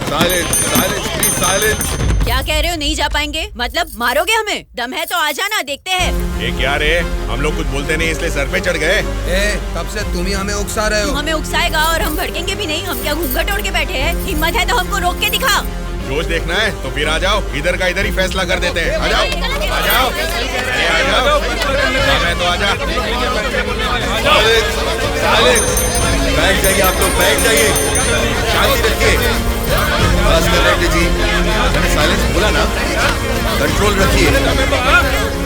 साइलेंस, साइलेंस, प्लीज क्या कह रहे हो, नहीं जा पाएंगे? मतलब मारोगे हमें? दम है तो आ जाना, देखते हैं। ये क्या रे, हम लोग कुछ बोलते नहीं इसलिए सर पे चढ़ गए। तब से तुम ही हमें उकसा रहे हो। हमें उकसाएगा और हम भड़केंगे भी नहीं। हम क्या घूंघट ओढ़ के बैठे हैं? हिम्मत है तो हमको रोक के दिखा। रोज देखना है तो फिर आ जाओ, इधर का इधर ही फैसला कर देते हैं। आ जाओ, आ जाओ, अरे आ जाओ, मैं तो आ जा। बैठ जाइए आप लोग, बैठ जाइए, शांति रखिए। बस कर रेड्डी जी, मैंने साइलेंस बोला ना, कंट्रोल रखिए।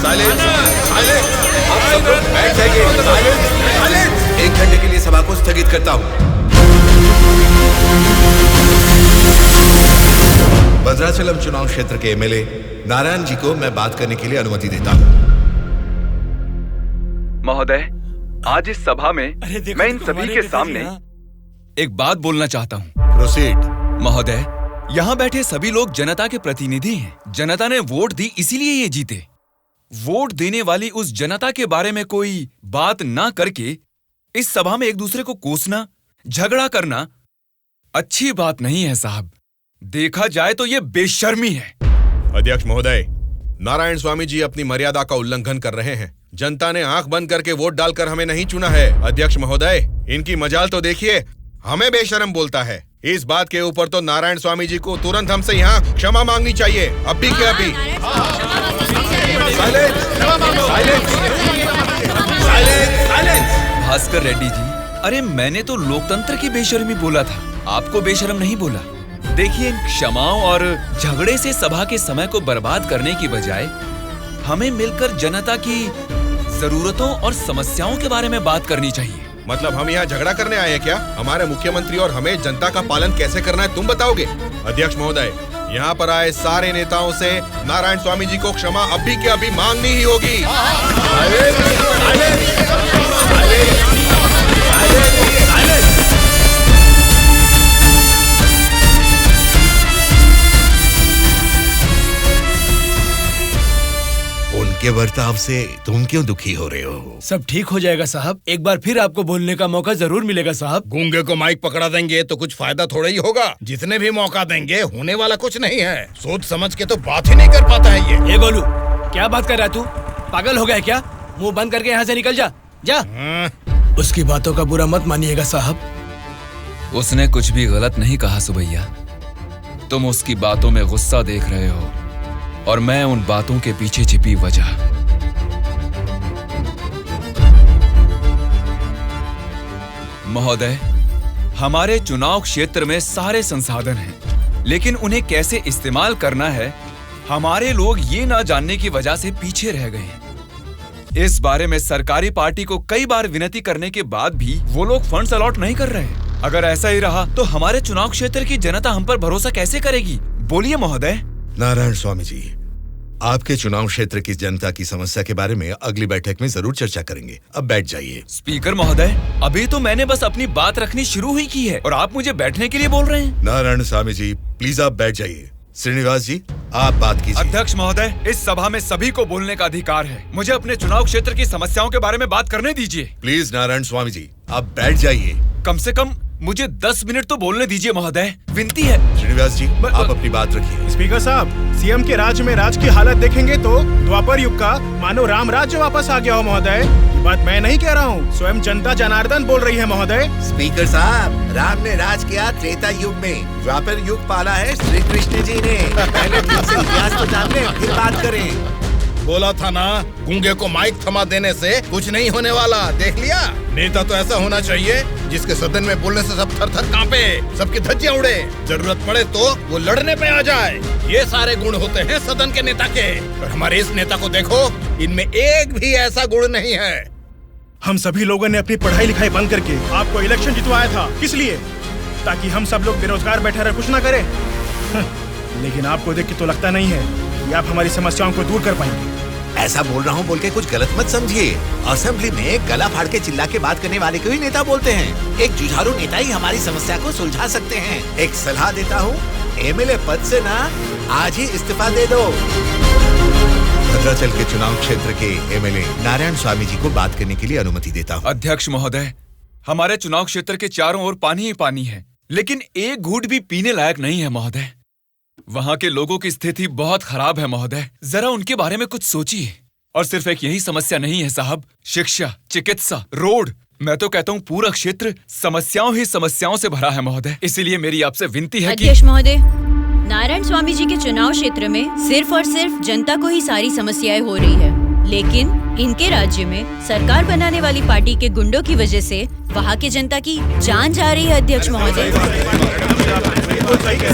साइलेंस, साइलेंस, आप सब लोग बैठ जाइए। Silence, silence. 1 घंटे के लिए सभा को स्थगित करता हूँ। भद्राचलम चुनाव क्षेत्र के एमएलए नारायण जी को मैं बात करने के लिए अनुमति देता हूँ। महोदय, आज इस सभा में मैं इन सभी के सामने एक बात बोलना चाहता हूँ। प्रोसीड। महोदय, यहाँ बैठे सभी लोग जनता के प्रतिनिधि हैं। जनता ने वोट दी, इसीलिए ये जीते। वोट देने वाली उस जनता के बारे में कोई बात ना करके इस सभा में एक दूसरे को कोसना, झगड़ा करना अच्छी बात नहीं है साहब। देखा जाए तो ये बेशर्मी है। अध्यक्ष महोदय, नारायण स्वामी जी अपनी मर्यादा का उल्लंघन कर रहे हैं। जनता ने आंख बंद करके वोट डालकर हमें नहीं चुना है। अध्यक्ष महोदय, इनकी मजाल तो देखिए, हमें बेशरम बोलता है। इस बात के ऊपर तो नारायण स्वामी जी को तुरंत हमसे यहाँ क्षमा मांगनी चाहिए, अभी के अभी। भास्कर रेड्डी जी, अरे मैंने तो लोकतंत्र की बेशर्मी बोला था, आपको बेशरम नहीं बोला। देखिए, इन क्षमाओं और झगड़े से सभा के समय को बर्बाद करने की बजाय हमें मिलकर जनता की जरूरतों और समस्याओं के बारे में बात करनी चाहिए। मतलब हम यहाँ झगड़ा करने आए हैं क्या? हमारे मुख्यमंत्री और हमें जनता का पालन कैसे करना है तुम बताओगे? अध्यक्ष महोदय, यहाँ पर आए सारे नेताओं से नारायण स्वामी जी को क्षमा अभी के अभी मांगनी ही होगी। उनके बर्ताव से तुम क्यों दुखी हो रहे हो? सब ठीक हो जाएगा साहब, एक बार फिर आपको बोलने का मौका जरूर मिलेगा साहब। गूंगे को माइक पकड़ा देंगे तो कुछ फायदा थोड़ा ही होगा। जितने भी मौका देंगे होने वाला कुछ नहीं है। सोच समझ के तो बात ही नहीं कर पाता है ये गोलू, क्या बात कर रहा है तू? पागल हो गया क्या? मुंह बंद करके यहाँ से निकल जा, जा। उसकी बातों का बुरा मत मानिएगा साहब। उसने कुछ भी गलत नहीं कहा सुबैया। तुम उसकी बातों में गुस्सा देख रहे हो और मैं उन बातों के पीछे छिपी वजह। महोदय, हमारे चुनाव क्षेत्र में सारे संसाधन हैं, लेकिन उन्हें कैसे इस्तेमाल करना है हमारे लोग ये ना जानने की वजह से पीछे रह गए हैं। इस बारे में सरकारी पार्टी को कई बार विनती करने के बाद भी वो लोग फंड्स अलॉट नहीं कर रहे। अगर ऐसा ही रहा तो हमारे चुनाव क्षेत्र की जनता हम पर भरोसा कैसे करेगी? बोलिए महोदय। नारायण स्वामी जी, आपके चुनाव क्षेत्र की जनता की समस्या के बारे में अगली बैठक में जरूर चर्चा करेंगे। अब बैठ जाइए। स्पीकर महोदय, अभी तो मैंने बस अपनी बात रखनी शुरू ही की है और आप मुझे बैठने के लिए बोल रहे हैं। नारायण स्वामी जी, प्लीज आप बैठ जाइए। श्रीनिवास जी, आप बात कीजिए। अध्यक्ष महोदय, इस सभा में सभी को बोलने का अधिकार है। मुझे अपने चुनाव क्षेत्र की समस्याओं के बारे में बात करने दीजिए। प्लीज नारायण स्वामी जी, आप बैठ जाइए। कम से कम मुझे 10 मिनट तो बोलने दीजिए महोदय, विनती है। श्रीनिवास जी, आप अपनी बात रखिए। स्पीकर साहब, सीएम के राज्य में राज की हालत देखेंगे तो द्वापर युग का मानो राम राज्य वापस आ गया हो महोदय। ये बात मैं नहीं कह रहा हूँ, स्वयं जनता जनार्दन बोल रही है महोदय। स्पीकर साहब, राम ने राज किया त्रेता युग में, द्वापर युग पाला है श्री कृष्ण जी ने। पहले ठीक से इतिहास तो जान लें, फिर बात करें। बोला था ना, गूंगे को माइक थमा देने से कुछ नहीं होने वाला। देख लिया, नेता तो ऐसा होना चाहिए जिसके सदन में बोलने से सब थर थर कांपे, सबकी धज्जियां उड़े, जरूरत पड़े तो वो लड़ने पे आ जाए। ये सारे गुण होते हैं सदन के नेता के। और हमारे इस नेता को देखो, इनमें एक भी ऐसा गुण नहीं है। हम सभी लोगों ने अपनी पढ़ाई लिखाई बंद करके आपको इलेक्शन जितवाया था, किस लिए? ताकि हम सब लोग बेरोजगार बैठे रहे, कुछ ना करें। लेकिन आपको देख के तो लगता नहीं है कि आप हमारी समस्याओं को दूर कर पाएंगे। ऐसा बोल रहा हूँ बोल के कुछ गलत मत समझिए। असेंबली में गला फाड़ के चिल्ला के बात करने वाले को ही नेता बोलते हैं। एक जुझारू नेता ही हमारी समस्या को सुलझा सकते हैं। एक सलाह देता हूँ, एमएलए पद से ना आज ही इस्तीफा दे दो। भद्राचल के चुनाव क्षेत्र के एमएलए नारायण स्वामी जी को बात करने के लिए अनुमति देता हूँ। अध्यक्ष महोदय, हमारे चुनाव क्षेत्र के चारों ओर पानी ही पानी है, लेकिन एक घूंट भी पीने लायक नहीं है महोदय। वहाँ के लोगों की स्थिति बहुत खराब है महोदय। जरा उनके बारे में कुछ सोचिए। और सिर्फ एक यही समस्या नहीं है साहब, शिक्षा, चिकित्सा, रोड, मैं तो कहता हूँ पूरा क्षेत्र समस्याओं ही समस्याओं से भरा है महोदय। इसीलिए मेरी आपसे विनती है कि अध्यक्ष महोदय, नारायण स्वामी जी के चुनाव क्षेत्र में सिर्फ और सिर्फ जनता को ही सारी समस्याएं हो रही है, लेकिन इनके राज्य में सरकार बनाने वाली पार्टी के गुंडों की वजह से वहाँ की जनता की जान जा रही है। अध्यक्ष महोदय,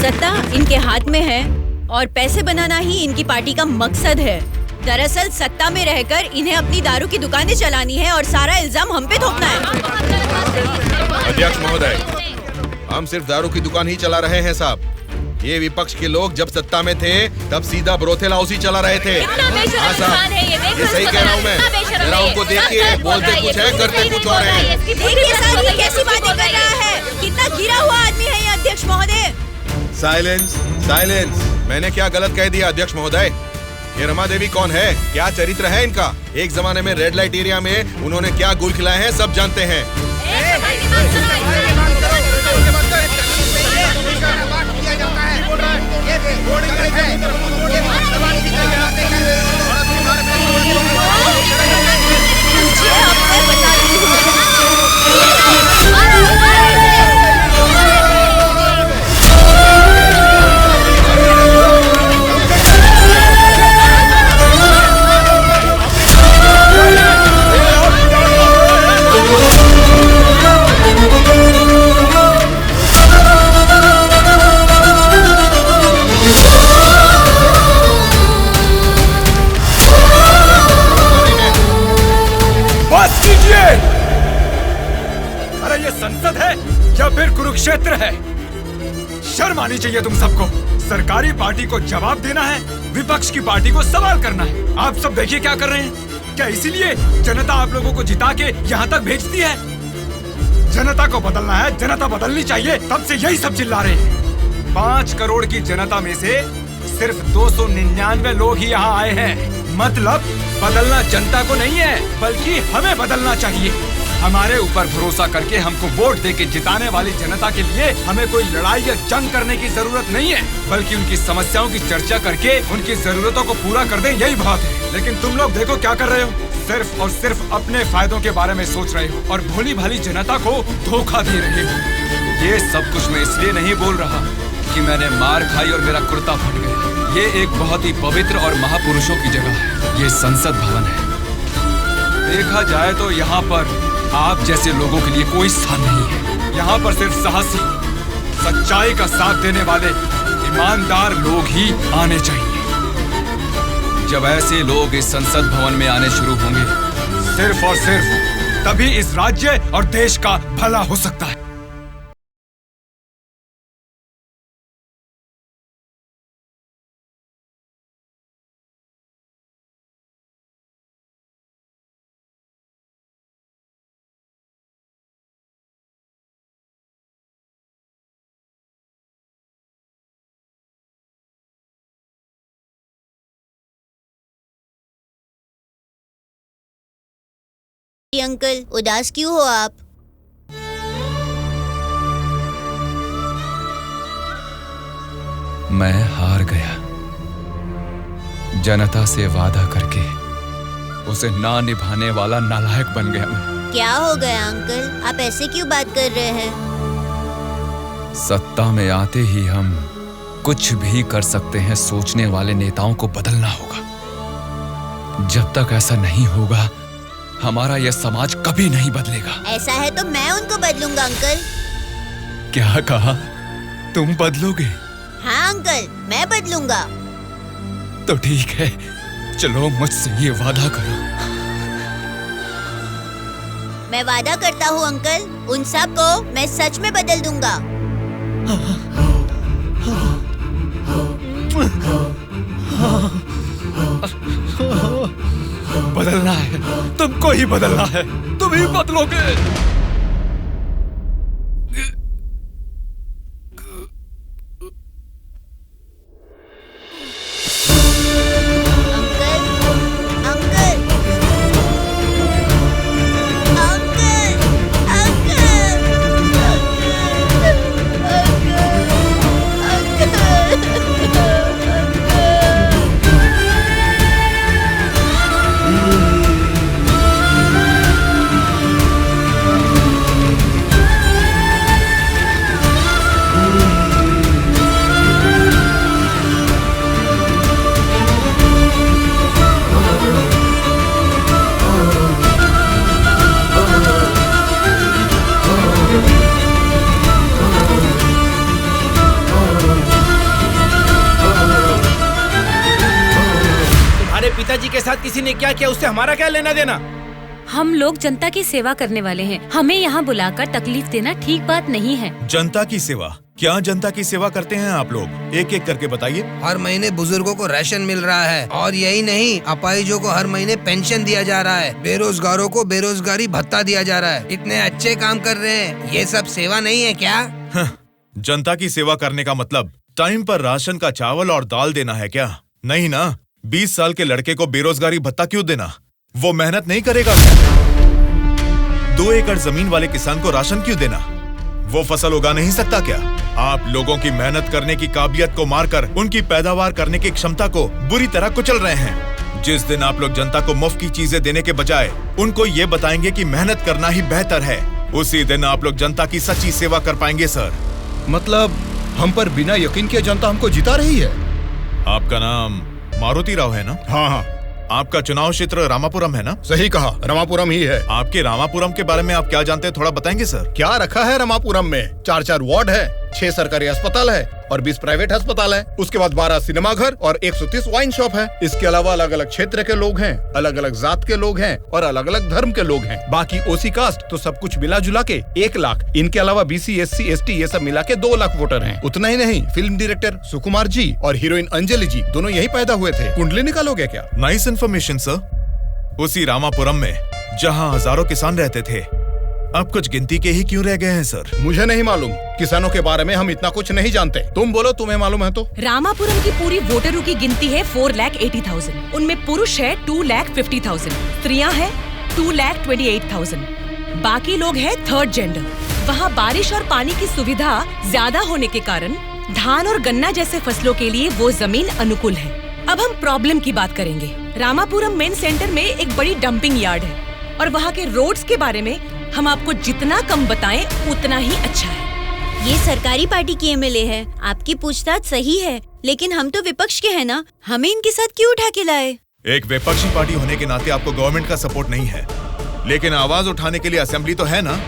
सत्ता इनके हाथ में है और पैसे बनाना ही इनकी पार्टी का मकसद है। दरअसल सत्ता में रहकर इन्हें अपनी दारू की दुकानें चलानी है और सारा इल्जाम हम पे थोपना है। अध्यक्ष महोदय, हम सिर्फ दारू की दुकान ही चला रहे हैं साहब। ये विपक्ष के लोग जब सत्ता में थे तब सीधा ब्रोथेल हाउस ही चला रहे थे। हाँ साहब, ये सही कह रहा हूँ मैं। जरा उनको देखिए, बोलते कुछ है करते कुछ और है। देखिए सर, ये कैसी बातें कर रहा है, कितना गिरा हुआ आदमी है ये अध्यक्ष महोदय। Silence, silence. मैंने क्या गलत कह दिया अध्यक्ष महोदय? ये रमा देवी कौन है, क्या चरित्र है इनका? एक जमाने में रेड लाइट एरिया में उन्होंने क्या गुल खिलाए हैं सब जानते हैं। अरे ये संसद है या फिर कुरुक्षेत्र है? शर्म आनी चाहिए तुम सबको। सरकारी पार्टी को जवाब देना है, विपक्ष की पार्टी को सवाल करना है। आप सब देखिए क्या कर रहे हैं। क्या इसीलिए जनता आप लोगों को जिता के यहाँ तक भेजती है? जनता को बदलना है, जनता बदलनी चाहिए, तब से यही सब चिल्ला रहे हैं। 5 करोड़ की जनता में से सिर्फ 299 लोग ही यहाँ आए हैं। मतलब बदलना जनता को नहीं है, बल्कि हमें बदलना चाहिए। हमारे ऊपर भरोसा करके हमको वोट देके जिताने वाली जनता के लिए हमें कोई लड़ाई या जंग करने की जरूरत नहीं है, बल्कि उनकी समस्याओं की चर्चा करके उनकी जरूरतों को पूरा कर दें, यही बहुत है। लेकिन तुम लोग देखो क्या कर रहे हो, सिर्फ और सिर्फ अपने फायदों के बारे में सोच रहे हो और भोली भाली जनता को धोखा दे रहे हो। ये सब कुछ मैं इसलिए नहीं बोल रहा कि मैंने मार खाई और मेरा कुर्ता फट गया। ये एक बहुत ही पवित्र और महापुरुषों की जगह है। ये संसद भवन है। देखा जाए तो यहाँ पर आप जैसे लोगों के लिए कोई स्थान नहीं है। यहाँ पर सिर्फ साहसी, सच्चाई का साथ देने वाले ईमानदार लोग ही आने चाहिए। जब ऐसे लोग इस संसद भवन में आने शुरू होंगे, सिर्फ और सिर्फ तभी इस राज्य और देश का भला हो सकता है। अंकल, उदास क्यों हो आप? मैं हार गया। जनता से वादा करके उसे ना निभाने वाला नालायक बन गया मैं। क्या हो गया अंकल, आप ऐसे क्यों बात कर रहे हैं? सत्ता में आते ही हम कुछ भी कर सकते हैं सोचने वाले नेताओं को बदलना होगा। जब तक ऐसा नहीं होगा, हमारा यह समाज कभी नहीं बदलेगा। ऐसा है तो मैं उनको बदलूंगा अंकल। क्या कहा? तुम बदलोगे? हाँ अंकल, मैं बदलूंगा। तो ठीक है, चलो मुझसे ये वादा करो। मैं वादा करता हूँ अंकल, उन सब को मैं सच में बदल दूंगा। बदलना है, तुमको ही बदलना है, तुम ही बदलोगे। नेताजी के साथ किसी ने क्या किया उससे हमारा क्या लेना देना? हम लोग जनता की सेवा करने वाले हैं। हमें यहाँ बुलाकर तकलीफ देना ठीक बात नहीं है। जनता की सेवा? क्या जनता की सेवा करते हैं आप लोग? एक एक करके बताइए। हर महीने बुजुर्गों को राशन मिल रहा है, और यही नहीं, अपाहिजों को हर महीने पेंशन दिया जा रहा है, बेरोजगारों को बेरोजगारी भत्ता दिया जा रहा है। इतने अच्छे काम कर रहे हैं, ये सब सेवा नहीं है क्या? जनता की सेवा करने का मतलब टाइम पर राशन का चावल और दाल देना है क्या? नहीं ना। 20 साल के लड़के को बेरोजगारी भत्ता क्यों देना? वो मेहनत नहीं करेगा क्या? 2 एकड़ जमीन वाले किसान को राशन क्यों देना? वो फसल उगा नहीं सकता क्या? आप लोगों की मेहनत करने की काबिलियत को मारकर उनकी पैदावार करने की क्षमता को बुरी तरह कुचल रहे हैं। जिस दिन आप लोग जनता को मुफ्त की चीजें देने के बजाय उनको ये बताएंगे कि मेहनत करना ही बेहतर है, उसी दिन आप लोग जनता की सच्ची सेवा कर पाएंगे सर। मतलब हम पर बिना यकीन के जनता हमको जिता रही है। आपका नाम मारुति राव है ना? हाँ हाँ। आपका चुनाव क्षेत्र रामापुरम है ना? सही कहा, रामापुरम ही है। आपके रामापुरम के बारे में आप क्या जानते हैं, थोड़ा बताएंगे सर? क्या रखा है रामापुरम में? 4 वार्ड है, 6 सरकारी अस्पताल है और 20 प्राइवेट अस्पताल है। उसके बाद 12 सिनेमा घर और 130 वाइन शॉप है। इसके अलावा अलग अलग क्षेत्र के लोग हैं, अलग अलग जात के लोग हैं और अलग अलग धर्म के लोग हैं। बाकी ओसी कास्ट तो सब कुछ मिला जुला के 1 लाख। इनके अलावा BC SC ST ये सब मिला के 2 लाख वोटर हैं। उतना ही नहीं, फिल्म डायरेक्टर सुकुमार जी और हीरोइन अंजलि जी दोनों यही पैदा हुए थे। कुंडली निकालोगे क्या? Nice information sir. उसी रामापुरम में जहाँ हजारों किसान रहते थे, अब कुछ गिनती के ही क्यों रह गए हैं सर? मुझे नहीं मालूम, किसानों के बारे में हम इतना कुछ नहीं जानते। तुम बोलो, तुम्हें मालूम है तो? रामापुरम की पूरी वोटरों की गिनती है 4,80,000। उनमें पुरुष है 2,50,000, स्त्रियां हैं 2,28,000। बाकी लोग हैं 3rd जेंडर। वहाँ बारिश और पानी की सुविधा ज्यादा होने के कारण धान और गन्ना जैसे फसलों के लिए वो जमीन अनुकूल है। अब हम प्रॉब्लम की बात करेंगे। रामापुरम मेन सेंटर में एक बड़ी डंपिंग यार्ड है और वहाँ के रोड्स के बारे में हम आपको जितना कम बताएं उतना ही अच्छा है। ये सरकारी पार्टी की MLA है, आपकी पूछताछ सही है, लेकिन हम तो विपक्ष के हैं ना, हमें इनके साथ क्यों उठा के लाए? एक विपक्षी पार्टी होने के नाते आपको गवर्नमेंट का सपोर्ट नहीं है, लेकिन आवाज उठाने के लिए असेंबली तो है ना।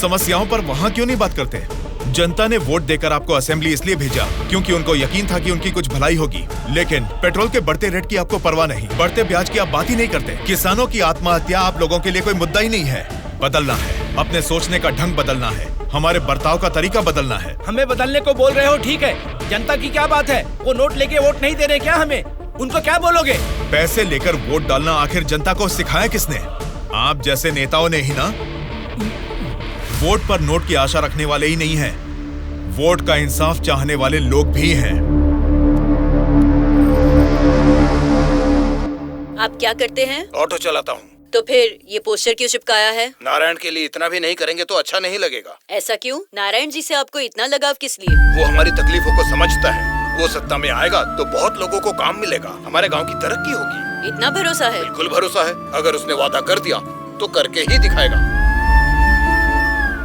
समस्याओं पर वहाँ क्यों नहीं बात करते? जनता ने वोट देकर आपको असेंबली इसलिए भेजा क्योंकि उनको यकीन था कि उनकी कुछ भलाई होगी। लेकिन पेट्रोल के बढ़ते रेट की आपको परवाह नहीं, बढ़ते ब्याज की आप बात ही नहीं करते। किसानों की आत्महत्या आप लोगों के लिए कोई मुद्दा ही नहीं है। बदलना है, अपने सोचने का ढंग बदलना है, हमारे बर्ताव का तरीका बदलना है। हमें बदलने को बोल रहे हो, ठीक है, जनता की क्या बात है? वो नोट लेके वोट नहीं दे रहे क्या हमें? उनको क्या बोलोगे? पैसे लेकर वोट डालना आखिर जनता को सिखाया किसने? आप जैसे नेताओं ने ही ना। वोट पर नोट की आशा रखने वाले ही नहीं हैं, वोट का इंसाफ चाहने वाले लोग भी हैं। आप क्या करते हैं? ऑटो चलाता हूँ। तो फिर ये पोस्टर क्यों चिपकाया है? नारायण के लिए इतना भी नहीं करेंगे तो अच्छा नहीं लगेगा। ऐसा क्यों? नारायण जी से आपको इतना लगाव किस लिए? वो हमारी तकलीफों को समझता है। वो सत्ता में आएगा तो बहुत लोगों को काम मिलेगा, हमारे गांव की तरक्की होगी। इतना भरोसा है? बिल्कुल भरोसा है। अगर उसने वादा कर दिया तो करके ही दिखाएगा।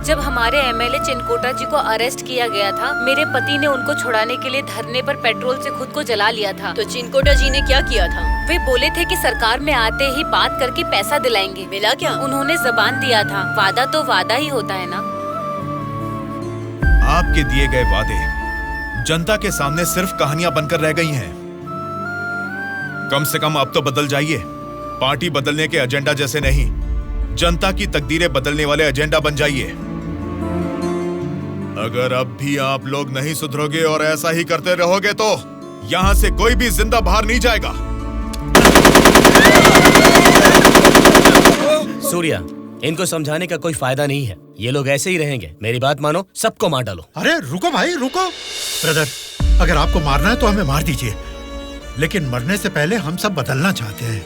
जब हमारे MLA चिनकोटा जी को अरेस्ट किया गया था, मेरे पति ने उनको छुड़ाने के लिए धरने पर पेट्रोल से खुद को जला लिया था। तो चिनकोटा जी ने क्या किया था? वे बोले थे कि सरकार में आते ही बात करके पैसा दिलाएंगे। मिला क्या? उन्होंने जबान दिया था, वादा तो वादा ही होता है ना। आपके दिए गए वादे जनता के सामने सिर्फ कहानियां बनकर रह गई हैं। कम से कम अब तो बदल जाइए। पार्टी बदलने के एजेंडा जैसे नहीं, जनता की तकदीरें बदलने वाले एजेंडा बन जाइए। अगर अब भी आप लोग नहीं सुधरोगे और ऐसा ही करते रहोगे तो यहाँ से कोई भी जिंदा बाहर नहीं जाएगा। सूर्या, इनको समझाने का कोई फायदा नहीं है, ये लोग ऐसे ही रहेंगे। मेरी बात मानो, सबको मार डालो। अरे रुको भाई, रुको। ब्रदर, अगर आपको मारना है तो हमें मार दीजिए, लेकिन मरने से पहले हम सब बदलना चाहते हैं।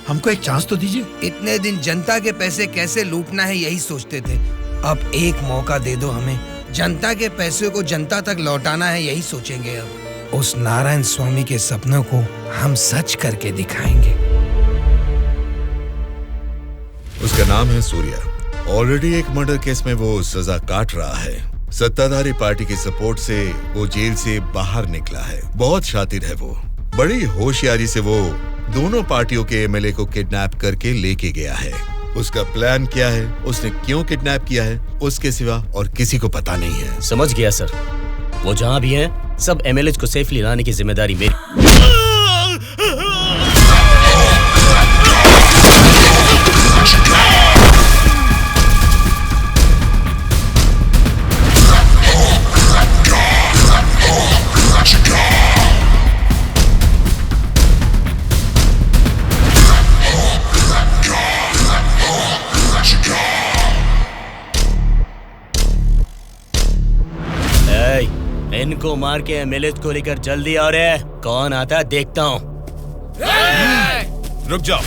हमको एक चांस तो दीजिए। इतने दिन जनता के पैसे कैसे लूटना है यही सोचते थे, अब एक मौका दे दो हमें। जनता के पैसे को जनता तक लौटाना है यही सोचेंगे। अब उस नारायण स्वामी के सपनों को हम सच करके दिखाएंगे। उसका नाम है सूर्या। ऑलरेडी एक मर्डर केस में वो सजा काट रहा है। सत्ताधारी पार्टी की सपोर्ट से वो जेल से बाहर निकला है। बहुत शातिर है वो। बड़ी होशियारी से वो दोनों पार्टियों के MLA को किडनैप करके लेके गया है। उसका प्लान क्या है, उसने क्यों किडनैप किया है, उसके सिवा और किसी को पता नहीं है। समझ गया सर। वो जहाँ भी हैं, सब MLA को सेफली लाने की जिम्मेदारी मेरी। को मार के एमएलए को लेकर जल्दी आ रहे हैं। कौन आता है देखता हूँ। रुक जाओ।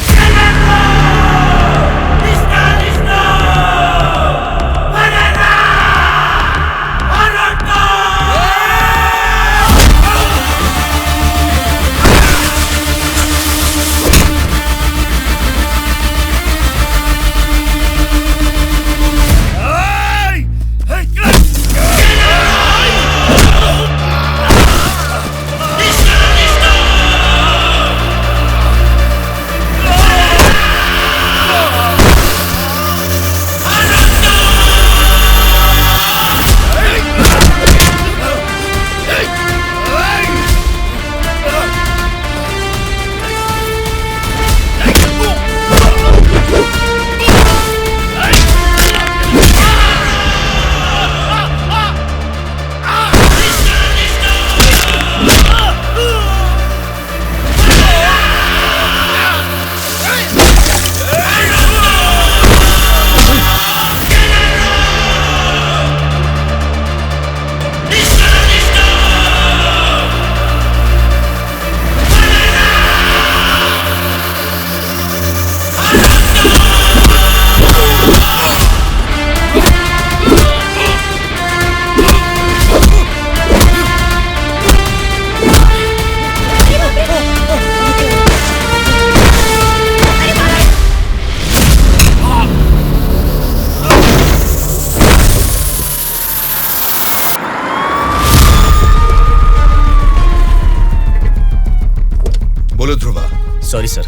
सॉरी सर,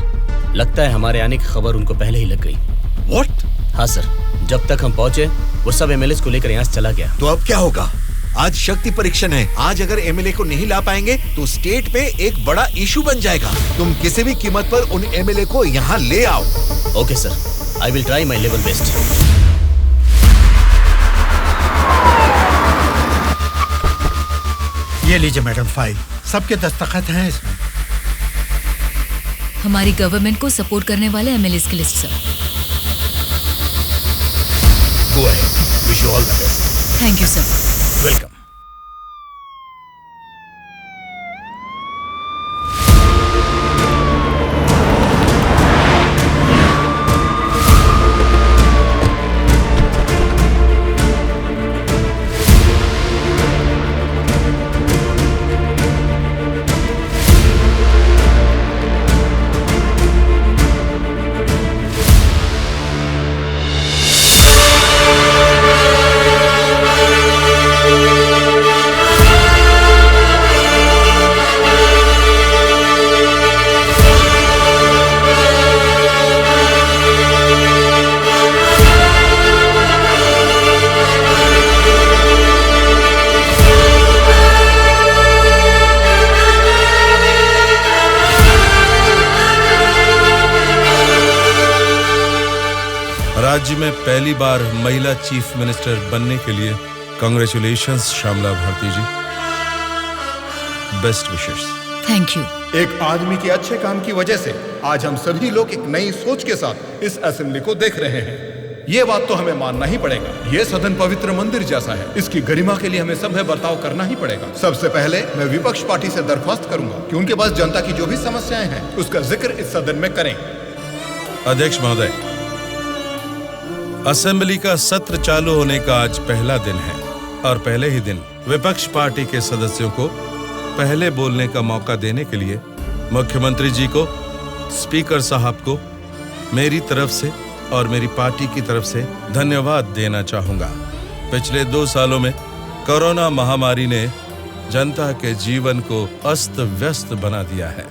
लगता है हमारे आने की खबर उनको पहले ही लग गई। What? हाँ सर, जब तक हम पहुंचे वो सब एमएलए को लेकर यहाँ से चला गया। तो अब क्या होगा? आज शक्ति परीक्षण है। आज अगर एमएलए को नहीं ला पाएंगे तो स्टेट पे एक बड़ा इशू बन जाएगा। तुम किसी भी कीमत पर उन एमएलए को यहाँ ले आओ। Okay sir, I will try my level best. ये लीजिए मैडम फाइल, सबके दस्तखत हैं इसमें। हमारी गवर्नमेंट को सपोर्ट करने वाले एमएलए की list sir. Go ahead. Wish you all the best. Thank you sir. Welcome. राज्य में पहली बार महिला चीफ मिनिस्टर बनने के लिए congratulations Shyamala Bharati ji. Best wishes. Thank you. एक आदमी के अच्छे काम की वजह से आज हम सभी लोग एक नई सोच के साथ इस असेंबली को देख रहे हैं। ये बात तो हमें मानना ही पड़ेगा। ये सदन पवित्र मंदिर जैसा है। इसकी गरिमा के लिए हमें सभ्य बर्ताव करना ही पड़ेगा। सबसे पहले मैं विपक्ष पार्टी से दरख्वास्त करूंगा कि उनके पास जनता की जो भी समस्याएं हैं उसका जिक्र इस सदन में करें। अध्यक्ष महोदय, असेंबली का सत्र चालू होने का आज पहला दिन है और पहले ही दिन विपक्ष पार्टी के सदस्यों को पहले बोलने का मौका देने के लिए मुख्यमंत्री जी को, स्पीकर साहब को मेरी तरफ से और मेरी पार्टी की तरफ से धन्यवाद देना चाहूंगा। पिछले 2 सालों में कोरोना महामारी ने जनता के जीवन को अस्त व्यस्त बना दिया है।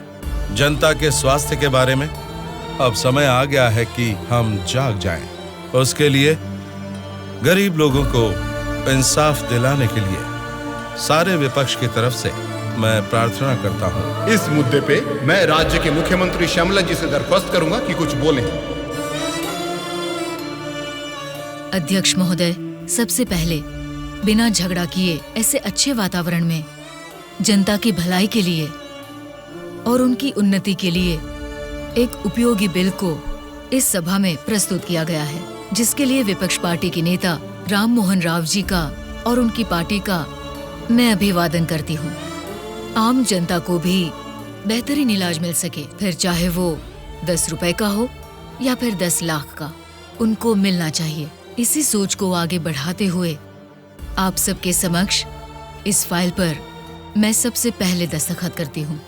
जनता के स्वास्थ्य के बारे में अब समय आ गया है कि हम जाग जाएं। उसके लिए गरीब लोगों को इंसाफ दिलाने के लिए सारे विपक्ष की तरफ से मैं प्रार्थना करता हूं। इस मुद्दे पे मैं राज्य के मुख्यमंत्री श्यामला जी से दरख्वास्त करूंगा कि कुछ बोलें। अध्यक्ष महोदय, सबसे पहले बिना झगड़ा किए ऐसे अच्छे वातावरण में जनता की भलाई के लिए और उनकी उन्नति के लिए एक उपयोगी बिल को इस सभा में प्रस्तुत किया गया है, जिसके लिए विपक्ष पार्टी के नेता राम मोहन राव जी का और उनकी पार्टी का मैं अभिवादन करती हूँ आम जनता को भी बेहतरीन इलाज मिल सके, फिर चाहे वो 10 रुपए का हो या फिर 10 लाख का, उनको मिलना चाहिए। इसी सोच को आगे बढ़ाते हुए आप सबके समक्ष इस फाइल पर मैं सबसे पहले दस्तखत करती हूँ।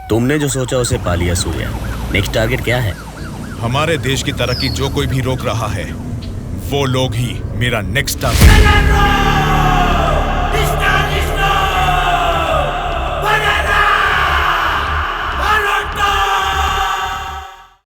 तुमने जो सोचा उसे पा लिया सूर्या। नेक्स्ट टारगेट क्या है? हमारे देश की तरक्की जो कोई भी रोक रहा है वो लोग ही मेरा नेक्स्ट टारगेट।